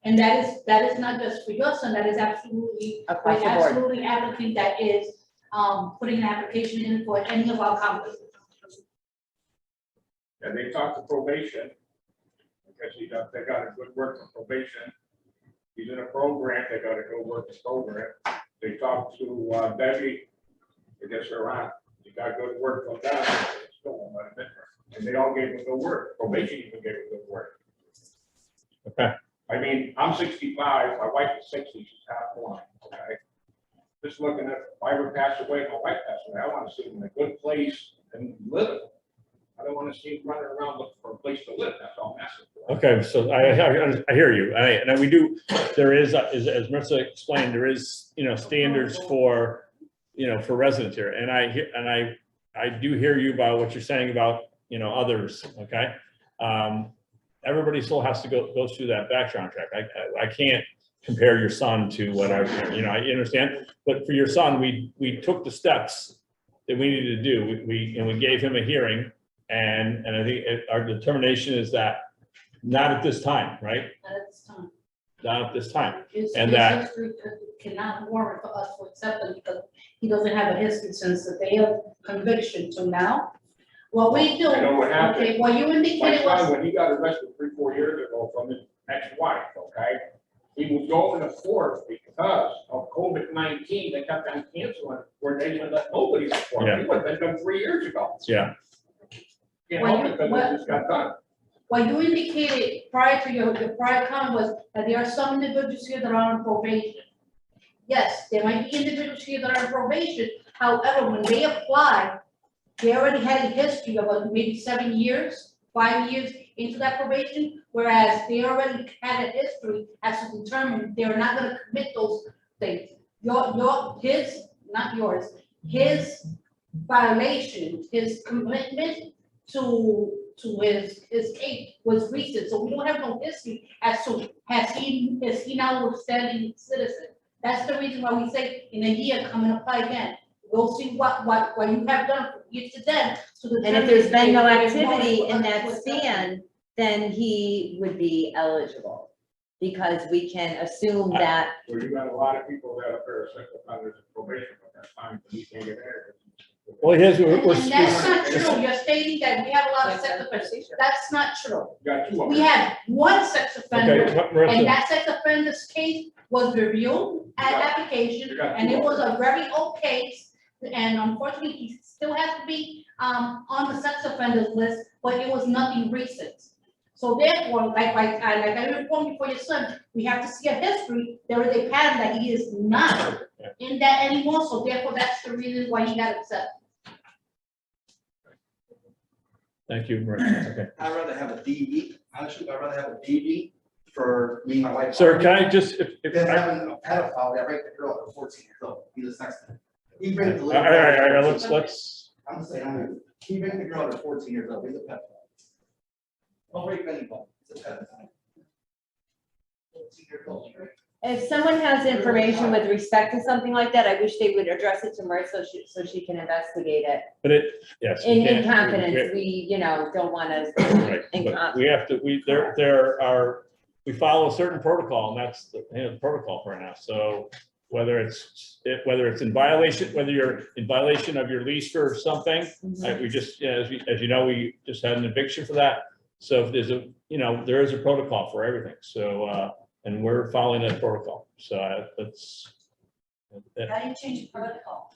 Speaker 11: And that is not just for your son, that is absolutely,
Speaker 2: across the board.
Speaker 11: absolutely applicant that is putting an application in for any of our companies.
Speaker 10: And they talked to probation, because they got a good work for probation. He's in a program, they gotta go work the program. They talked to Debbie, I guess they're on, he got good work from them, they still won't let him in there. And they all gave him good work, probation even gave him good work.
Speaker 1: Okay.
Speaker 10: I mean, I'm 65, my wife is 60, she's half blind, okay? Just looking at, if I ever pass away, my wife passed away, I wanna see him in a good place and live. I don't wanna see him running around looking for a place to live, that's all I'm asking for.
Speaker 1: Okay, so I hear you, and we do, there is, as Marissa explained, there is, standards for, for residents here, and I do hear you about what you're saying about, others, okay? Everybody still has to go through that background check. I can't compare your son to what I understand, but for your son, we took the steps that we needed to do. We gave him a hearing, and I think our determination is that not at this time, right?
Speaker 11: Not at this time.
Speaker 1: Not at this time.
Speaker 11: His
Speaker 1: And that-
Speaker 11: history cannot warrant for us to accept him because he doesn't have a history since the day of conviction to now. What we do,
Speaker 10: I know what happened.
Speaker 11: okay, what you
Speaker 10: My
Speaker 11: indicated was.
Speaker 10: son, when he got arrested 3-4 years ago from his ex-wife, okay? He was going to court because of COVID-19, they kept on canceling, where they didn't let nobody in court.
Speaker 1: Yeah.
Speaker 10: He would have been done 3 years ago.
Speaker 1: Yeah.
Speaker 10: Can't
Speaker 11: Well,
Speaker 10: help it because it just got done.
Speaker 11: What you indicated prior to your prior comment was that there are some individuals here that are on probation. Yes, there might be individuals here that are on probation, however, when they apply they already had a history of maybe 7 years, 5 years into that probation, whereas they already had a history as to determine they're not gonna commit those things. Not yours, his violation, his commitment to his case was recent, so we don't have no history as to, is he now a standing citizen? That's the reason why we say in a year, come and apply again. We'll see what you have done to them.
Speaker 2: And if there's been no activity in that span, then he would be eligible. Because we can assume that,
Speaker 10: Well, you got a lot of people that are sex offenders in probation, but that's fine, but he can't get there.
Speaker 8: Well, here's,
Speaker 11: And that's not true, you're stating that we have a lot of sex offenders, that's not true.
Speaker 10: You got 2 of them.
Speaker 11: We had one sex offender,
Speaker 8: okay,
Speaker 11: and
Speaker 8: Marissa,
Speaker 11: that sex offender's case was reviewed at application,
Speaker 10: You got
Speaker 11: and
Speaker 10: 2
Speaker 11: it
Speaker 10: of
Speaker 11: was a very old case. And unfortunately, he still has to be, on the sex offenders list, but it was nothing recent. So therefore, like I informed you for your son, we have to see a history, there is a pattern that he is not in that anymore, so therefore, that's the reason why he got accepted.
Speaker 8: thank you, Marissa, okay.
Speaker 12: I'd rather have a DD, honestly, I'd rather have a DD for me and my wife.
Speaker 8: Sir, can I just, if
Speaker 12: Than
Speaker 8: I,
Speaker 12: having a pedophile that raped a girl at 14 years old, he's a sex offender. He raped the
Speaker 8: all
Speaker 12: little.
Speaker 8: right, all right, let's,
Speaker 12: I'm saying, he raped the girl at 14 years old, he's a pedophile. Don't rape anybody, he's a pedophile. 14 years old.
Speaker 2: if someone has information with respect to something like that, I wish they would address it to Marissa so she can investigate it.
Speaker 8: but it, yes. we
Speaker 2: In
Speaker 8: can't-
Speaker 2: confidence, we, don't wanna,
Speaker 8: Right,
Speaker 2: in
Speaker 8: but we have to, we follow a certain protocol, and that's the protocol for now, so whether it's in violation, whether you're in violation of your lease for something, we just, as you know, we just had an eviction for that, so if there's there is a protocol for everything, so, and we're following that protocol, so that's.
Speaker 7: How do you change the protocol?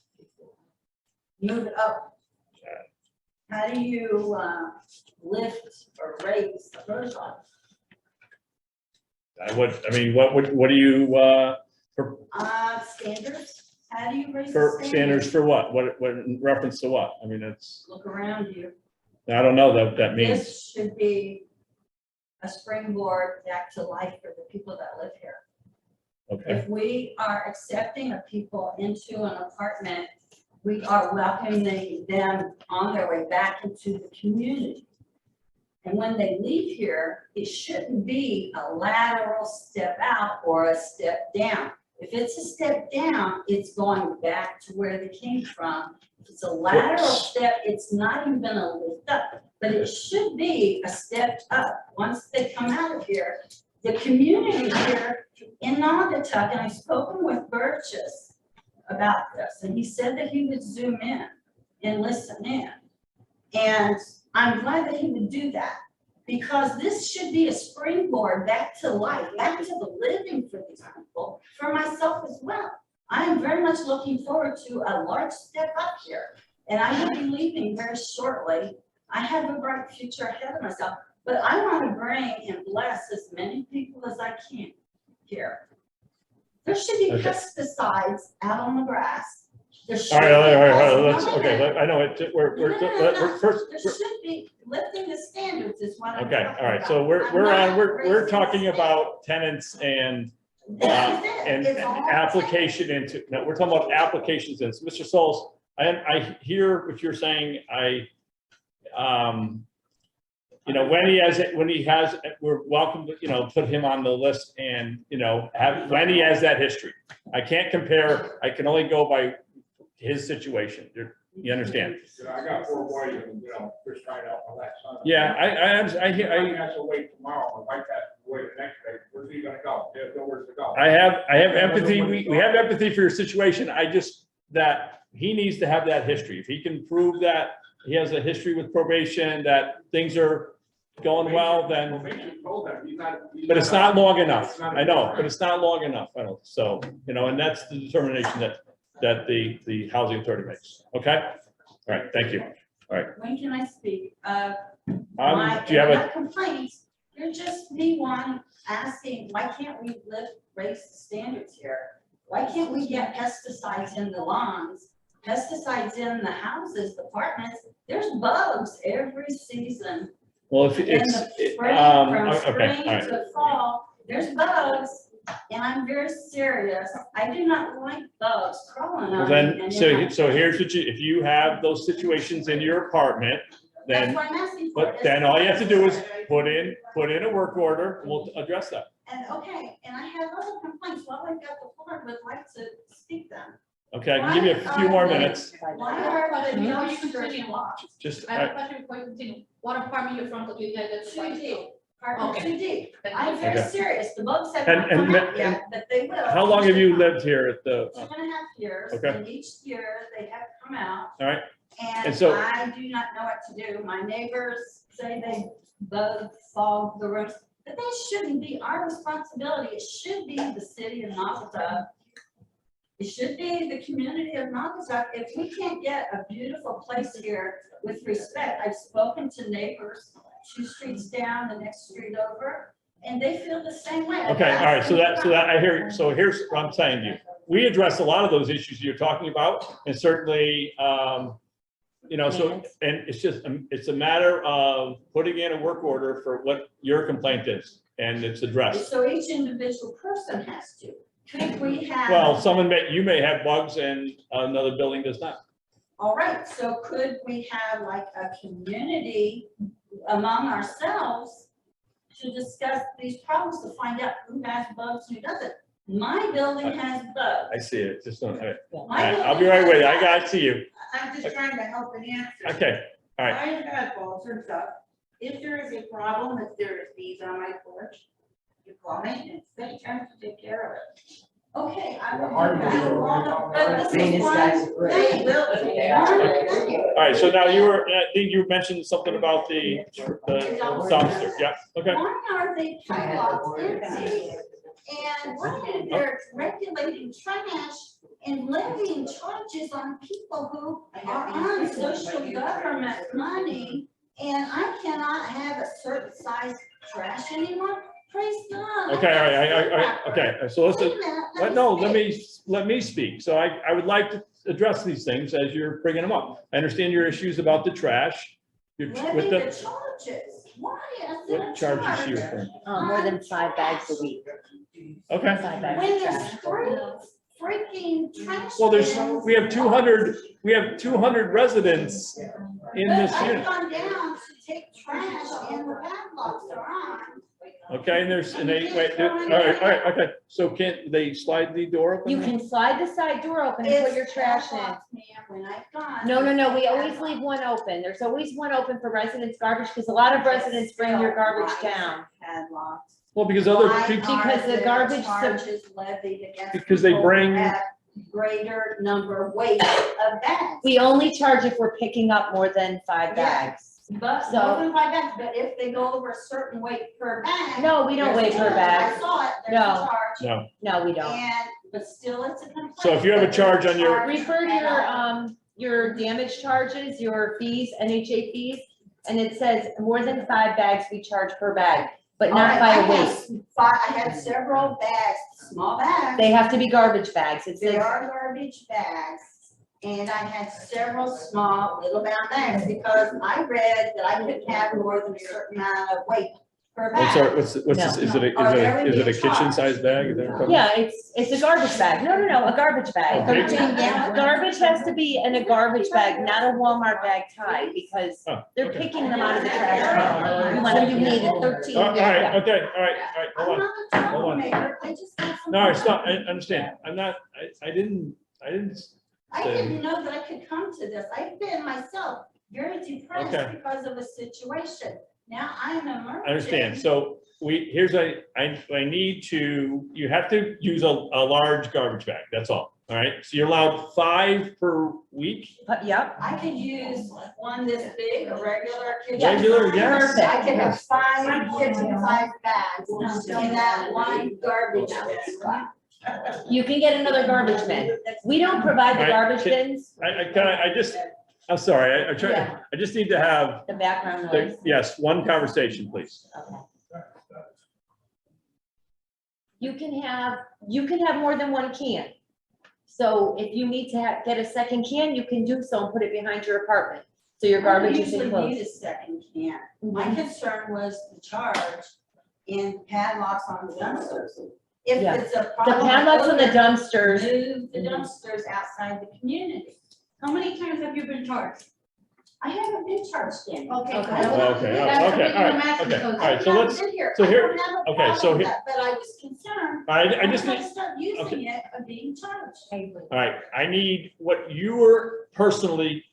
Speaker 7: Move it up. How do you lift or raise the protocol?
Speaker 8: What do you,
Speaker 7: Standards, how do you raise the
Speaker 8: for standards for what, in reference to what, I mean, it's,
Speaker 7: Look around you.
Speaker 8: I don't know what that means.
Speaker 7: This should be a springboard back to life for the people that live here.
Speaker 8: Okay,
Speaker 7: If we are accepting of people into an apartment, we are welcoming them on their way back into the community. And when they leave here, it shouldn't be a lateral step out or a step down. If it's a step down, it's going back to where they came from. If it's a lateral step, it's not even gonna lift up, but it should be a step up. Once they come out of here, the community here in Naugatuck, and I've spoken with Burgess about this, and he said that he would zoom in and listen in. And I'm glad that he would do that, because this should be a springboard back to life, back to the living for these people, for myself as well. I am very much looking forward to a large step up here, and I will be leaving very shortly. I have a bright future ahead of myself, but I want to bring and bless as many people as I can here. There should be
Speaker 8: Okay.
Speaker 7: pesticides out on the grass. There should
Speaker 8: all right,
Speaker 7: be-
Speaker 8: let's, okay, I know it, we're first,
Speaker 7: There should be lifting the standards is what I'm
Speaker 8: okay,
Speaker 7: talking
Speaker 8: all right,
Speaker 7: about.
Speaker 8: so we're
Speaker 7: raising
Speaker 8: talking
Speaker 7: the
Speaker 8: about tenants and
Speaker 7: This is it.
Speaker 8: and
Speaker 7: It's all
Speaker 8: application into, no, we're talking about applications, and Mr. Souls, I hear what you're saying, when he has, we're welcome to, put him on the list and, when he has that history. I can't compare, I can only go by his situation, you understand?
Speaker 10: I got 4 boys and, just trying out my last son.
Speaker 8: Yeah,
Speaker 10: I have to wait tomorrow, my wife has to wait the next day, where's he gonna go? He has nowhere to go.
Speaker 8: I have empathy, we have empathy for your situation, that he needs to have that history. If he can prove that he has a history with probation, that things are going well, then,
Speaker 10: Probation told him he's
Speaker 8: but it's not long enough.
Speaker 10: It's not-
Speaker 8: I know, but it's not long enough, I don't, so, and that's the determination that the housing authority makes, okay? All right, thank you, all right.
Speaker 7: When can I speak?
Speaker 8: Do you have
Speaker 7: My complaints, you're just me asking, why can't we raise the standards here? Why can't we get pesticides in the lawns pesticides in the houses, the apartments, there's bugs every season.
Speaker 8: Well, if
Speaker 7: In
Speaker 8: it's,
Speaker 7: the spring,
Speaker 8: okay,
Speaker 7: from
Speaker 8: all
Speaker 7: spring
Speaker 8: right.
Speaker 7: to fall, there's bugs, and I'm very serious. I do not like bugs crawling
Speaker 8: Well,
Speaker 7: on me.
Speaker 8: then,
Speaker 7: and in
Speaker 8: so,
Speaker 7: my-
Speaker 8: so here's what you, if you have those situations in your apartment,
Speaker 7: That's
Speaker 8: then,
Speaker 7: what I'm asking for.
Speaker 8: but then all you have to do is put in a work order, and we'll address that.
Speaker 7: And, okay, and I have other complaints, while I've got the floor, would like to speak them.
Speaker 8: Okay, I can give you a few more minutes,
Speaker 7: Why are the
Speaker 11: Before you
Speaker 7: dumpsters
Speaker 11: continue,
Speaker 7: locked?
Speaker 8: just,
Speaker 11: I have a question before you continue. What apartment you're from, because you guys are
Speaker 7: Too
Speaker 11: too
Speaker 7: deep, apartment
Speaker 11: Okay.
Speaker 7: too deep. I'm very
Speaker 8: Okay.
Speaker 7: serious, the bugs have
Speaker 8: And-
Speaker 7: not come
Speaker 8: and-
Speaker 7: out yet, but they will.
Speaker 8: how long have you lived here at the,
Speaker 7: 2.5 years,
Speaker 8: Okay.
Speaker 7: and each year they have come out.
Speaker 8: all right,
Speaker 7: And
Speaker 8: And so-
Speaker 7: I do not know what to do. My neighbors say they bug fog the rooms, but that shouldn't be our responsibility. It should be the city of Naugatuck. It should be the community of Naugatuck. If we can't get a beautiful place here with respect, I've spoken to neighbors 2 streets down, the next street over, and they feel the same way.
Speaker 8: okay, all right, so that, I hear, so here's what I'm saying to you. We address a lot of those issues you're talking about, and certainly, you know, so, and it's just, it's a matter of putting in a work order for what your complaint is, and it's addressed.
Speaker 7: So each individual person has to. Could we have?
Speaker 8: Well, you may have bugs and another building does not.
Speaker 7: All right, so could we have like a community among ourselves to discuss these problems, to find out who has bugs, who doesn't? My building has bugs.
Speaker 8: I see it, just don't, all right.
Speaker 7: My
Speaker 8: I'll be
Speaker 7: building
Speaker 8: right with you,
Speaker 7: has
Speaker 8: I got
Speaker 7: bugs.
Speaker 8: to you.
Speaker 6: I'm just trying to help and answer.
Speaker 8: Okay, all right,
Speaker 6: I've had bugs and stuff. If there is a problem, if there is bees on my porch, you call maintenance, they tend to take care of it.
Speaker 7: Okay, I will
Speaker 12: Hard
Speaker 7: do
Speaker 12: to
Speaker 7: that.
Speaker 12: do.
Speaker 7: But this is
Speaker 6: Maintenance
Speaker 7: one
Speaker 6: guys are great.
Speaker 7: thing.
Speaker 8: all right, so now I think you mentioned something about the dumpster, yeah, okay.
Speaker 7: Why are they padlocked empty? And why they're regulating trash and levying charges on people who are on social government money? And I cannot have a certain size trash anymore? Praise God.
Speaker 8: Okay, all right, okay, so
Speaker 7: Wait a minute,
Speaker 8: let me speak. So I would like to address these things as you're bringing them up. I understand your issues about the trash. With
Speaker 7: Levy the
Speaker 8: the,
Speaker 7: charges. Why is it a
Speaker 8: what charges
Speaker 7: charge?
Speaker 8: you referring?
Speaker 2: More than 5 bags a week.
Speaker 8: Okay,
Speaker 2: 5 bags
Speaker 7: When
Speaker 2: of
Speaker 7: there's
Speaker 2: trash.
Speaker 7: freaking trash.
Speaker 8: well,
Speaker 7: cans.
Speaker 8: we have 200 residents in
Speaker 7: But
Speaker 8: this
Speaker 7: I've
Speaker 8: unit.
Speaker 7: gone down to take trash and the padlocks are on.
Speaker 8: Okay, and all right, okay. So can't they slide the door open?
Speaker 2: You can slide the side door open and put your trash in.
Speaker 7: Padlocked, ma'am, when I've gone.
Speaker 2: No, we always leave one open. There's always one open for residents' garbage, because a lot of residents bring your garbage down.
Speaker 7: Padlocked.
Speaker 8: Well, because other
Speaker 7: Why
Speaker 8: people,
Speaker 2: Because the
Speaker 7: are there
Speaker 2: garbage-
Speaker 7: charges levied against
Speaker 8: Because they
Speaker 7: people who
Speaker 8: bring-
Speaker 7: have greater number weight of bags.
Speaker 2: We only charge if we're picking up more than 5 bags.
Speaker 7: But
Speaker 2: So-
Speaker 7: more than 5 bags, but if they go over a certain weight per bag.
Speaker 2: No, we don't weigh per
Speaker 7: there's-
Speaker 2: bag.
Speaker 7: I saw it, there's a
Speaker 2: No.
Speaker 7: charge.
Speaker 8: no.
Speaker 2: No, we don't.
Speaker 7: And, but still, it's a complaint.
Speaker 8: So if you have a
Speaker 7: that
Speaker 8: charge
Speaker 7: there's
Speaker 8: on your-
Speaker 7: charge
Speaker 2: Refer to
Speaker 7: at all.
Speaker 2: your damage charges, your fees, NHA fees, and it says more than 5 bags we charge per bag, but
Speaker 7: All
Speaker 2: not
Speaker 7: right,
Speaker 2: by
Speaker 7: I
Speaker 2: a
Speaker 7: had
Speaker 2: weight.
Speaker 7: I had several bags, small bags.
Speaker 2: They have to be garbage bags. It
Speaker 7: They
Speaker 2: says,
Speaker 7: are garbage bags. And I had several small little brown bags because I read that I couldn't have more than a certain amount of weight per
Speaker 8: What's our,
Speaker 7: bag.
Speaker 8: what's this, is it
Speaker 7: Or there would
Speaker 8: is
Speaker 7: be
Speaker 8: it a
Speaker 7: a charge.
Speaker 8: kitchen sized bag? Is that what I'm talking
Speaker 2: yeah, it's a garbage bag. No, a garbage bag.
Speaker 8: Okay.
Speaker 7: 13 gallon.
Speaker 2: Garbage has to be in a garbage bag, not a Walmart bag tied, because
Speaker 8: Oh,
Speaker 2: they're
Speaker 8: okay.
Speaker 2: picking them out of the trash.
Speaker 7: So you needed 13
Speaker 8: All right,
Speaker 7: gallon.
Speaker 8: okay, all right, hold
Speaker 7: I'm
Speaker 8: on.
Speaker 7: not a troublemaker, I just got some.
Speaker 8: No, it's not, I understand. I'm not, I didn't,
Speaker 7: I didn't know that I could come to this. I've been myself very
Speaker 8: Okay.
Speaker 7: depressed because of a situation. Now I'm emerging.
Speaker 8: I understand. So I need to, you have to use a large garbage bag, that's all. All right, so you're allowed 5 per week?
Speaker 2: Yep,
Speaker 7: I could use one this big, a regular kitchen.
Speaker 8: Regular,
Speaker 7: size.
Speaker 8: yes.
Speaker 7: I could have 5 kitchen size bags in that one garbage bin.
Speaker 2: you can get another garbage bin. We don't provide the
Speaker 8: Right.
Speaker 2: garbage bins,
Speaker 8: I'm sorry,
Speaker 2: Yeah.
Speaker 8: I just need to have,
Speaker 2: the background noise.
Speaker 8: yes, one conversation, please.
Speaker 2: Okay. You can have more than one can. So if you need to get a second can, you can do so and put it behind your apartment. So your
Speaker 7: I don't
Speaker 2: garbage is
Speaker 7: usually need
Speaker 2: enclosed.
Speaker 7: a second can. My concern was the charge and padlocks on the dumpsters. If
Speaker 2: Yeah.
Speaker 7: it's a
Speaker 2: The
Speaker 7: problem.
Speaker 2: padlocks on the dumpsters,
Speaker 7: Move the dumpsters outside the community.
Speaker 11: How many times have you been charged?
Speaker 7: I haven't been charged in.
Speaker 11: Okay.
Speaker 2: Okay.
Speaker 11: I don't-
Speaker 8: Okay,
Speaker 11: that's the
Speaker 8: okay,
Speaker 11: reason
Speaker 8: all
Speaker 11: I'm
Speaker 8: right,
Speaker 11: asking,
Speaker 8: okay,
Speaker 11: because-
Speaker 8: all right, so
Speaker 7: I've
Speaker 8: let's,
Speaker 7: been here.
Speaker 8: so
Speaker 7: I
Speaker 8: here-
Speaker 7: don't have a
Speaker 8: okay, so
Speaker 7: problem with
Speaker 8: here-
Speaker 7: that, but I was concerned.
Speaker 8: all right, I
Speaker 7: I'm
Speaker 8: just
Speaker 7: gonna
Speaker 8: need,
Speaker 7: start
Speaker 8: okay.
Speaker 7: using it of being charged.
Speaker 8: all right, I need what you were personally,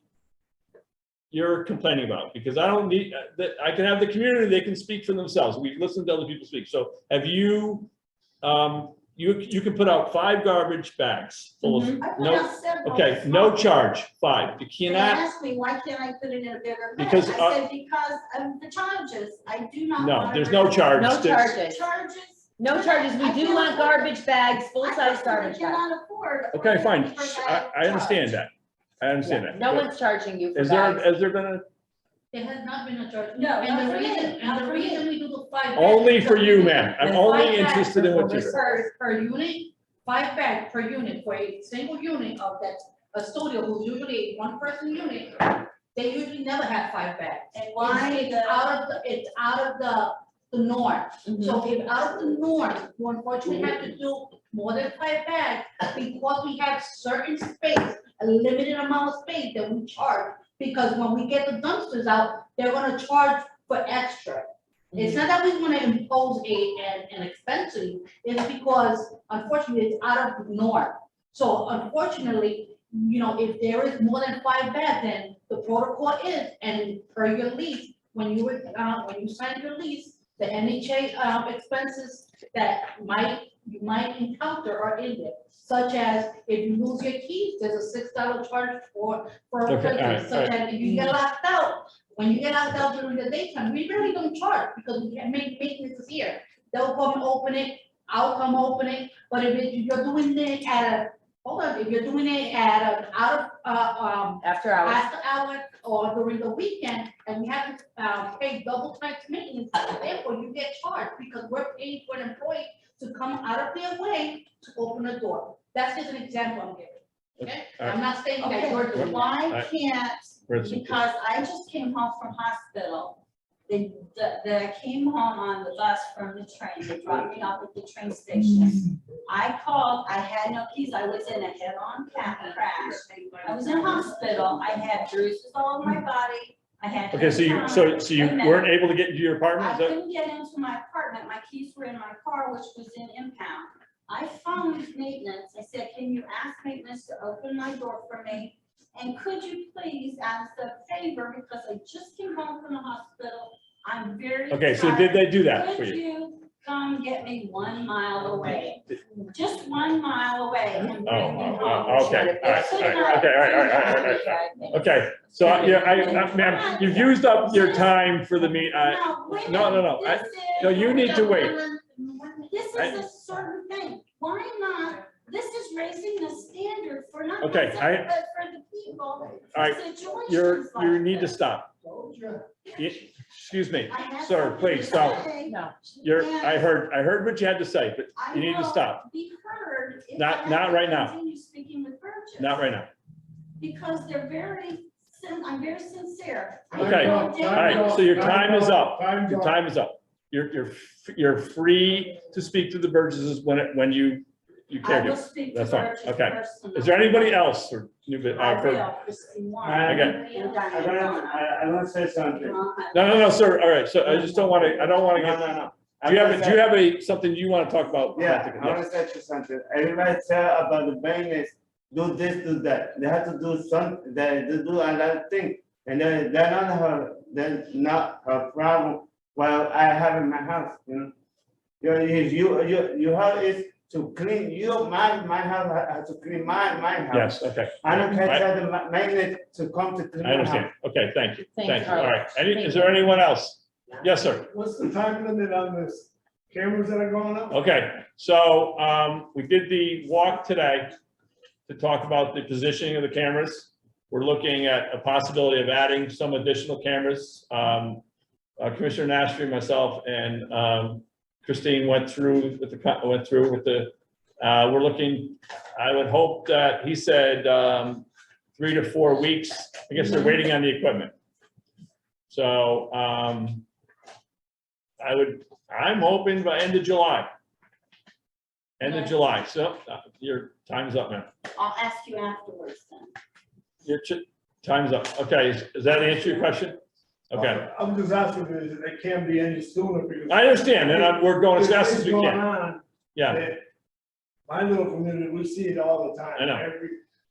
Speaker 8: you're complaining about, because I don't need, that, I can have the community, they can speak for themselves, we listen to other people speak, so have you, you can put out 5 garbage bags full of,
Speaker 7: I put
Speaker 8: no,
Speaker 7: out several.
Speaker 8: okay, no charge, 5, you
Speaker 7: They
Speaker 8: cannot,
Speaker 7: asked me, why can't I put it in a bigger bag?
Speaker 8: Because,
Speaker 7: I said, because of the charges. I do not
Speaker 8: no,
Speaker 7: want.
Speaker 8: there's no charge.
Speaker 2: no
Speaker 8: There's-
Speaker 2: charges.
Speaker 7: Charges.
Speaker 2: No charges. We do want garbage bags, full-size garbage bags.
Speaker 7: cannot afford. a
Speaker 8: Okay, fine,
Speaker 7: per
Speaker 8: I understand
Speaker 7: charge.
Speaker 8: that, I understand that.
Speaker 2: No one's charging you for
Speaker 8: Is there,
Speaker 2: bags.
Speaker 8: is there gonna,
Speaker 11: There has not been a charge.
Speaker 7: No, not
Speaker 11: And the
Speaker 7: for me,
Speaker 11: reason,
Speaker 7: not
Speaker 11: and the
Speaker 7: for me.
Speaker 11: reason we do the 5 bags.
Speaker 8: only for
Speaker 11: because
Speaker 8: you,
Speaker 11: we-
Speaker 8: ma'am, I'm
Speaker 11: the
Speaker 8: only
Speaker 11: 5 bags
Speaker 8: interested in what you.
Speaker 11: Per unit, 5 bags per unit for a single unit of that, a studio who's usually a 1-person unit, they usually never have 5 bags.
Speaker 7: And why
Speaker 11: It's
Speaker 7: the-
Speaker 11: out of the norm.
Speaker 2: Mhm.
Speaker 11: So if out of the norm, you unfortunately have to do more than 5 bags, because we have certain space, a limited amount of space that we charge. Because when we get the dumpsters out, they're gonna charge for extra. It's not that we wanna impose an expense to you, it's because unfortunately, it's out of the norm. So unfortunately, if there is more than 5 bags, then the protocol is, and per your lease, when you sign your lease, the NHA, expenses that you might encounter are in there. Such as if you lose your keys, there's a $6 charge for a
Speaker 8: Okay, all
Speaker 11: person,
Speaker 8: right,
Speaker 11: such as if you get locked out. When you get locked out during the daytime, we really don't charge because we can make maintenance here. They'll come open it, I'll come open it, but if you're doing it if you're doing it at
Speaker 2: After hours.
Speaker 11: after hours or during the weekend, and we have to pay double time maintenance, therefore you get charged because we're paying for an employee to come out of their way to open a door. That's just an example I'm giving, okay?
Speaker 8: All right.
Speaker 11: I'm not saying that
Speaker 7: Okay,
Speaker 11: you're doing.
Speaker 7: why
Speaker 8: Alright.
Speaker 7: can't,
Speaker 8: Where's the-
Speaker 7: because I just came home from hospital. I came home on the bus from the train, they dropped me off at the train station. I called, I had no keys, I was in a head-on crash. I was in hospital, I had bruises all over my body, I had.
Speaker 8: Okay, so you
Speaker 7: Wait a minute.
Speaker 8: weren't able to get into your apartment,
Speaker 7: I
Speaker 8: is that?
Speaker 7: couldn't get into my apartment, my keys were in my car, which was in impound. I phoned maintenance, I said, can you ask maintenance to open my door for me? And could you please, as a favor, because I just came home from the hospital, I'm very.
Speaker 8: Okay, so
Speaker 7: tired.
Speaker 8: did they do that for
Speaker 7: Could
Speaker 8: you?
Speaker 7: you come get me 1 mile away? Just 1 mile away and bring me home.
Speaker 8: Okay, all right, okay, so, ma'am, you've used up your time for the meet,
Speaker 7: No, wait a
Speaker 8: no,
Speaker 7: minute.
Speaker 8: no,
Speaker 7: This
Speaker 8: no,
Speaker 7: is-
Speaker 8: you need to wait.
Speaker 7: This is a certain thing. Why not? This is raising the standard for not.
Speaker 8: Okay,
Speaker 7: myself, but for the people.
Speaker 8: All right,
Speaker 7: Situations
Speaker 8: you
Speaker 7: like
Speaker 8: need to
Speaker 7: this.
Speaker 8: stop. Excuse me,
Speaker 7: I have
Speaker 8: sir,
Speaker 7: something
Speaker 8: please
Speaker 7: to
Speaker 8: stop.
Speaker 7: say.
Speaker 2: No.
Speaker 8: I heard what you had to say, but
Speaker 7: I
Speaker 8: you need to
Speaker 7: will
Speaker 8: stop,
Speaker 7: Be heard. if
Speaker 8: Not-
Speaker 7: I have
Speaker 8: not
Speaker 7: to
Speaker 8: right now.
Speaker 7: Continue speaking with Burgess.
Speaker 8: not right now.
Speaker 7: Because they're I'm very sincere. I
Speaker 8: Okay,
Speaker 7: know
Speaker 8: all
Speaker 7: David-
Speaker 8: right, so your time is up.
Speaker 1: Time's
Speaker 8: Your
Speaker 1: up.
Speaker 8: time is up. You're free to speak to the Burgesses when you
Speaker 7: I
Speaker 8: care
Speaker 7: will
Speaker 8: to.
Speaker 7: speak to
Speaker 8: That's fine,
Speaker 7: Burgess
Speaker 8: okay.
Speaker 7: personally.
Speaker 8: Is there anybody else for new bit?
Speaker 7: I
Speaker 8: for-
Speaker 7: will, Christine Warren.
Speaker 8: Okay.
Speaker 7: And Diane.
Speaker 1: I want to say something.
Speaker 8: No, sir, all right, so I just don't want to, I don't want to get,
Speaker 1: No.
Speaker 8: do you have something you want to talk about?
Speaker 1: Yeah, I want to say something. Everybody tell about the business, do this, do that. They have to do something, they do another thing. And they're not a problem. Well, I have in my house, You have is to clean, my house has to clean my house.
Speaker 8: Yes, okay,
Speaker 1: I don't care tell the maintenance to come to clean
Speaker 8: I
Speaker 1: my
Speaker 8: understand.
Speaker 1: house.
Speaker 8: Okay, thank you,
Speaker 2: Thanks,
Speaker 8: thank you. All
Speaker 2: Carlos.
Speaker 8: right,
Speaker 2: Thank
Speaker 8: is there anyone else? Yes, sir.
Speaker 9: What's the time limit on this cameras that are going up?
Speaker 8: Okay, so we did the walk today to talk about the positioning of the cameras. We're looking at a possibility of adding some additional cameras. Commissioner Nastri, myself, and Christine went through with the We're looking, I would hope that, he said, 3 to 4 weeks. I guess they're waiting on the equipment. So, I'm hoping by end of July. End of July. So, your time's up, man.
Speaker 7: I'll ask you afterwards then.
Speaker 8: Your time's up. Okay, is that answer your question? Okay,
Speaker 9: I'm just asking if it can't be any sooner because.
Speaker 8: I understand, and we're going as
Speaker 9: There's
Speaker 8: fast as we
Speaker 9: things going
Speaker 8: can.
Speaker 9: on
Speaker 8: Yeah,
Speaker 9: that My little community, we see it all the time.
Speaker 8: I know.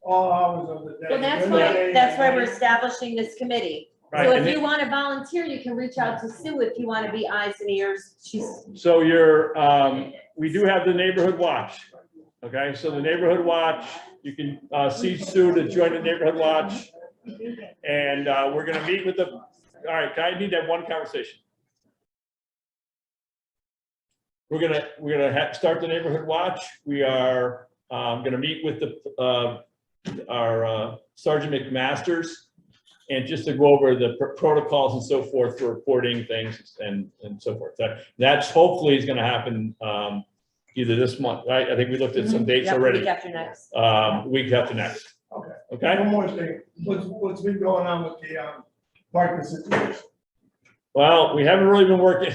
Speaker 9: All hours of the day.
Speaker 2: Well, that's
Speaker 9: during the
Speaker 2: why,
Speaker 9: day
Speaker 2: that's
Speaker 9: and
Speaker 2: why we're
Speaker 9: night.
Speaker 2: establishing this committee.
Speaker 8: right.
Speaker 2: So
Speaker 8: and
Speaker 2: if you want to volunteer, you can reach out to Sue if you want to be eyes and ears. She's,
Speaker 8: So we do have the neighborhood watch. Okay, so the neighborhood watch, you can see Sue to join the neighborhood watch. And we're gonna meet with all right, I need to have one conversation. We're gonna start the neighborhood watch. We are gonna meet with our Sergeant McMasters. And just to go over the protocols and so forth for reporting things and so forth. That's hopefully is gonna happen either this month, right? I think we looked at some dates
Speaker 2: yep,
Speaker 8: already.
Speaker 2: week after next.
Speaker 8: Week after next.
Speaker 9: Okay.
Speaker 8: Okay?
Speaker 9: One more thing, what's been going on with the parking situation?
Speaker 8: Well, we haven't really been working.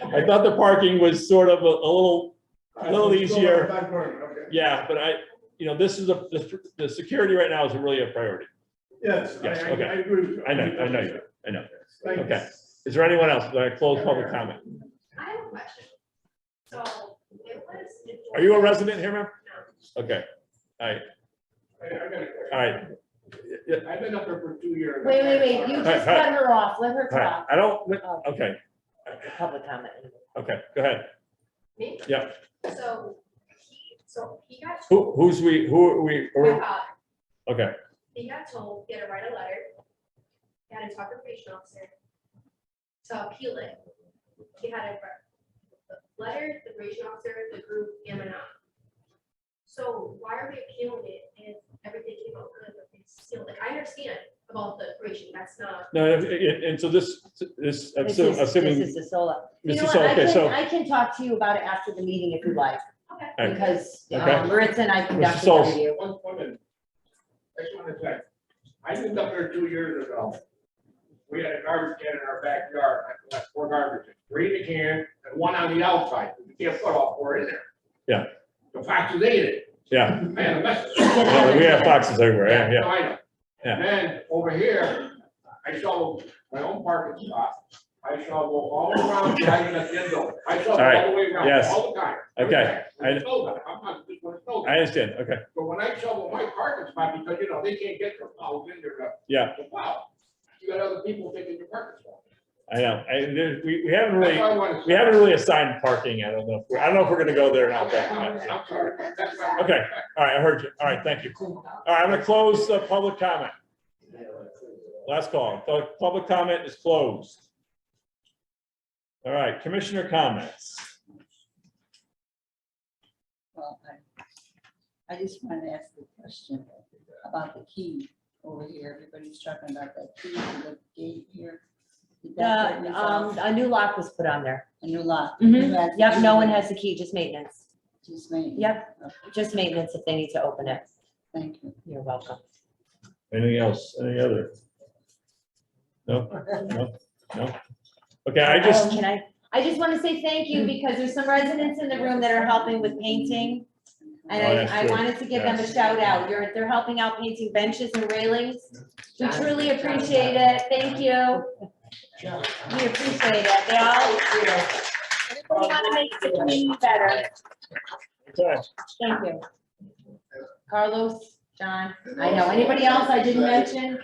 Speaker 8: I thought the parking was sort of a little easier.
Speaker 9: Back burner, okay.
Speaker 8: Yeah, but this is the security right now is really a priority.
Speaker 9: Yes, I
Speaker 8: Yes, okay.
Speaker 9: agree with you.
Speaker 8: I know you do. I know.
Speaker 9: Thank you.
Speaker 8: Okay. Is there anyone else? Did I close public comment?
Speaker 13: I have a question. So it was.
Speaker 8: Are you a resident here, ma'am? Okay. All right.
Speaker 10: I got a question.
Speaker 8: All right. Yeah.
Speaker 10: I've been up there for 2 years.
Speaker 2: Wait, you just
Speaker 8: Hi, hi.
Speaker 2: cut her off, let her
Speaker 8: All right.
Speaker 2: talk.
Speaker 8: I don't, okay,
Speaker 2: Public comment.
Speaker 8: okay, go ahead.
Speaker 13: Me?
Speaker 8: Yeah.
Speaker 13: So he got.
Speaker 8: Who are we?
Speaker 13: My father.
Speaker 8: Okay,
Speaker 13: He got told he had to write a letter. He had to talk to the probation officer to appeal it. He had to write the letter, the probation officer, the group, and the non. So why are we appealing it if everything came out good, but it's still, like, I understand about the probation, that's not.
Speaker 8: no, and so this, assuming.
Speaker 2: This is the solo. You know
Speaker 8: Mr.
Speaker 2: what,
Speaker 8: Sol, okay, so,
Speaker 2: I can talk to you about it after the meeting if you like,
Speaker 13: Okay.
Speaker 8: Okay.
Speaker 2: because
Speaker 8: Okay.
Speaker 2: Maritza and I
Speaker 8: Mr.
Speaker 2: conducted
Speaker 8: Sol.
Speaker 2: the review.
Speaker 10: One minute. I just want to say, I moved up there 2 years ago. We had a garbage can in our backyard. I left 4 garbage, 3 in the can and 1 on the outside. You can't put all 4 in there.
Speaker 8: Yeah.
Speaker 10: The foxes ate it.
Speaker 8: yeah,
Speaker 10: I had a mess.
Speaker 8: we have foxes everywhere, yeah.
Speaker 10: No, I know.
Speaker 8: Yeah.
Speaker 10: And then over here, I shoveled my own parking spot. I shovel all around the island at the end zone. I shovel
Speaker 8: All right.
Speaker 10: all the way around,
Speaker 8: Yes.
Speaker 10: all the time.
Speaker 8: Okay.
Speaker 10: When it snows, I'm not just when it snows.
Speaker 8: I understand, okay,
Speaker 10: But when I shovel my parking spot, because they can't get their plows in there
Speaker 8: yeah,
Speaker 10: to plow. You got other people taking your parking spot.
Speaker 8: I know, we haven't
Speaker 10: That's
Speaker 8: really,
Speaker 10: what I wanted to
Speaker 8: we
Speaker 10: say.
Speaker 8: haven't really assigned parking, I don't know if we're gonna go there now.
Speaker 10: Okay, I'm sorry. That's not-
Speaker 8: Okay, all right, I heard you, all right, thank you. All right, I'm gonna close the public comment. Last call, public comment is closed. All right, commissioner comments.
Speaker 14: Well, I just wanted to ask a question about the key over here. Everybody's talking about that key to the gate here. Did that get resolved?
Speaker 2: A new lock was put on there.
Speaker 14: A new lock?
Speaker 2: Mhm.
Speaker 14: Who has the
Speaker 2: Yep,
Speaker 14: key?
Speaker 2: no one has the key, just maintenance.
Speaker 14: Just me?
Speaker 2: Yep.
Speaker 14: Okay,
Speaker 2: Just maintenance if they need to open it.
Speaker 14: thank you.
Speaker 2: You're welcome.
Speaker 8: Anything else, any other? No, no. Okay, I just,
Speaker 2: I just want to say thank you because there's some residents in the room that are helping with painting. And
Speaker 8: Oh, that's
Speaker 2: I
Speaker 8: good.
Speaker 2: wanted to give them a
Speaker 8: Yes.
Speaker 2: shout out. They're helping out painting benches and railings. We truly appreciate it. Thank you. We appreciate it. They all, everybody want to make the community better.
Speaker 8: okay.
Speaker 2: Thank you. Carlos, John, I know. Anybody else I didn't mention?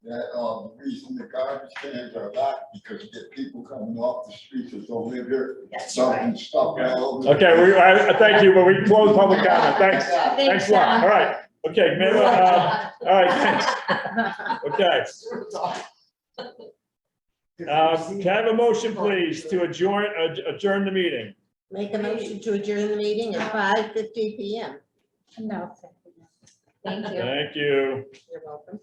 Speaker 15: That, the reason the garbage cans are locked, because you get people coming off the streets that don't live here, dumping stuff all over.
Speaker 8: Okay, thank you, but we can close public comment, thanks, thanks a lot, all right, okay, all right, thanks. Okay. Can I have a motion, please, to adjourn the meeting?
Speaker 6: Make a motion to adjourn the meeting at 5:50 PM.
Speaker 2: No. Thank you.
Speaker 8: Thank you.
Speaker 6: You're welcome.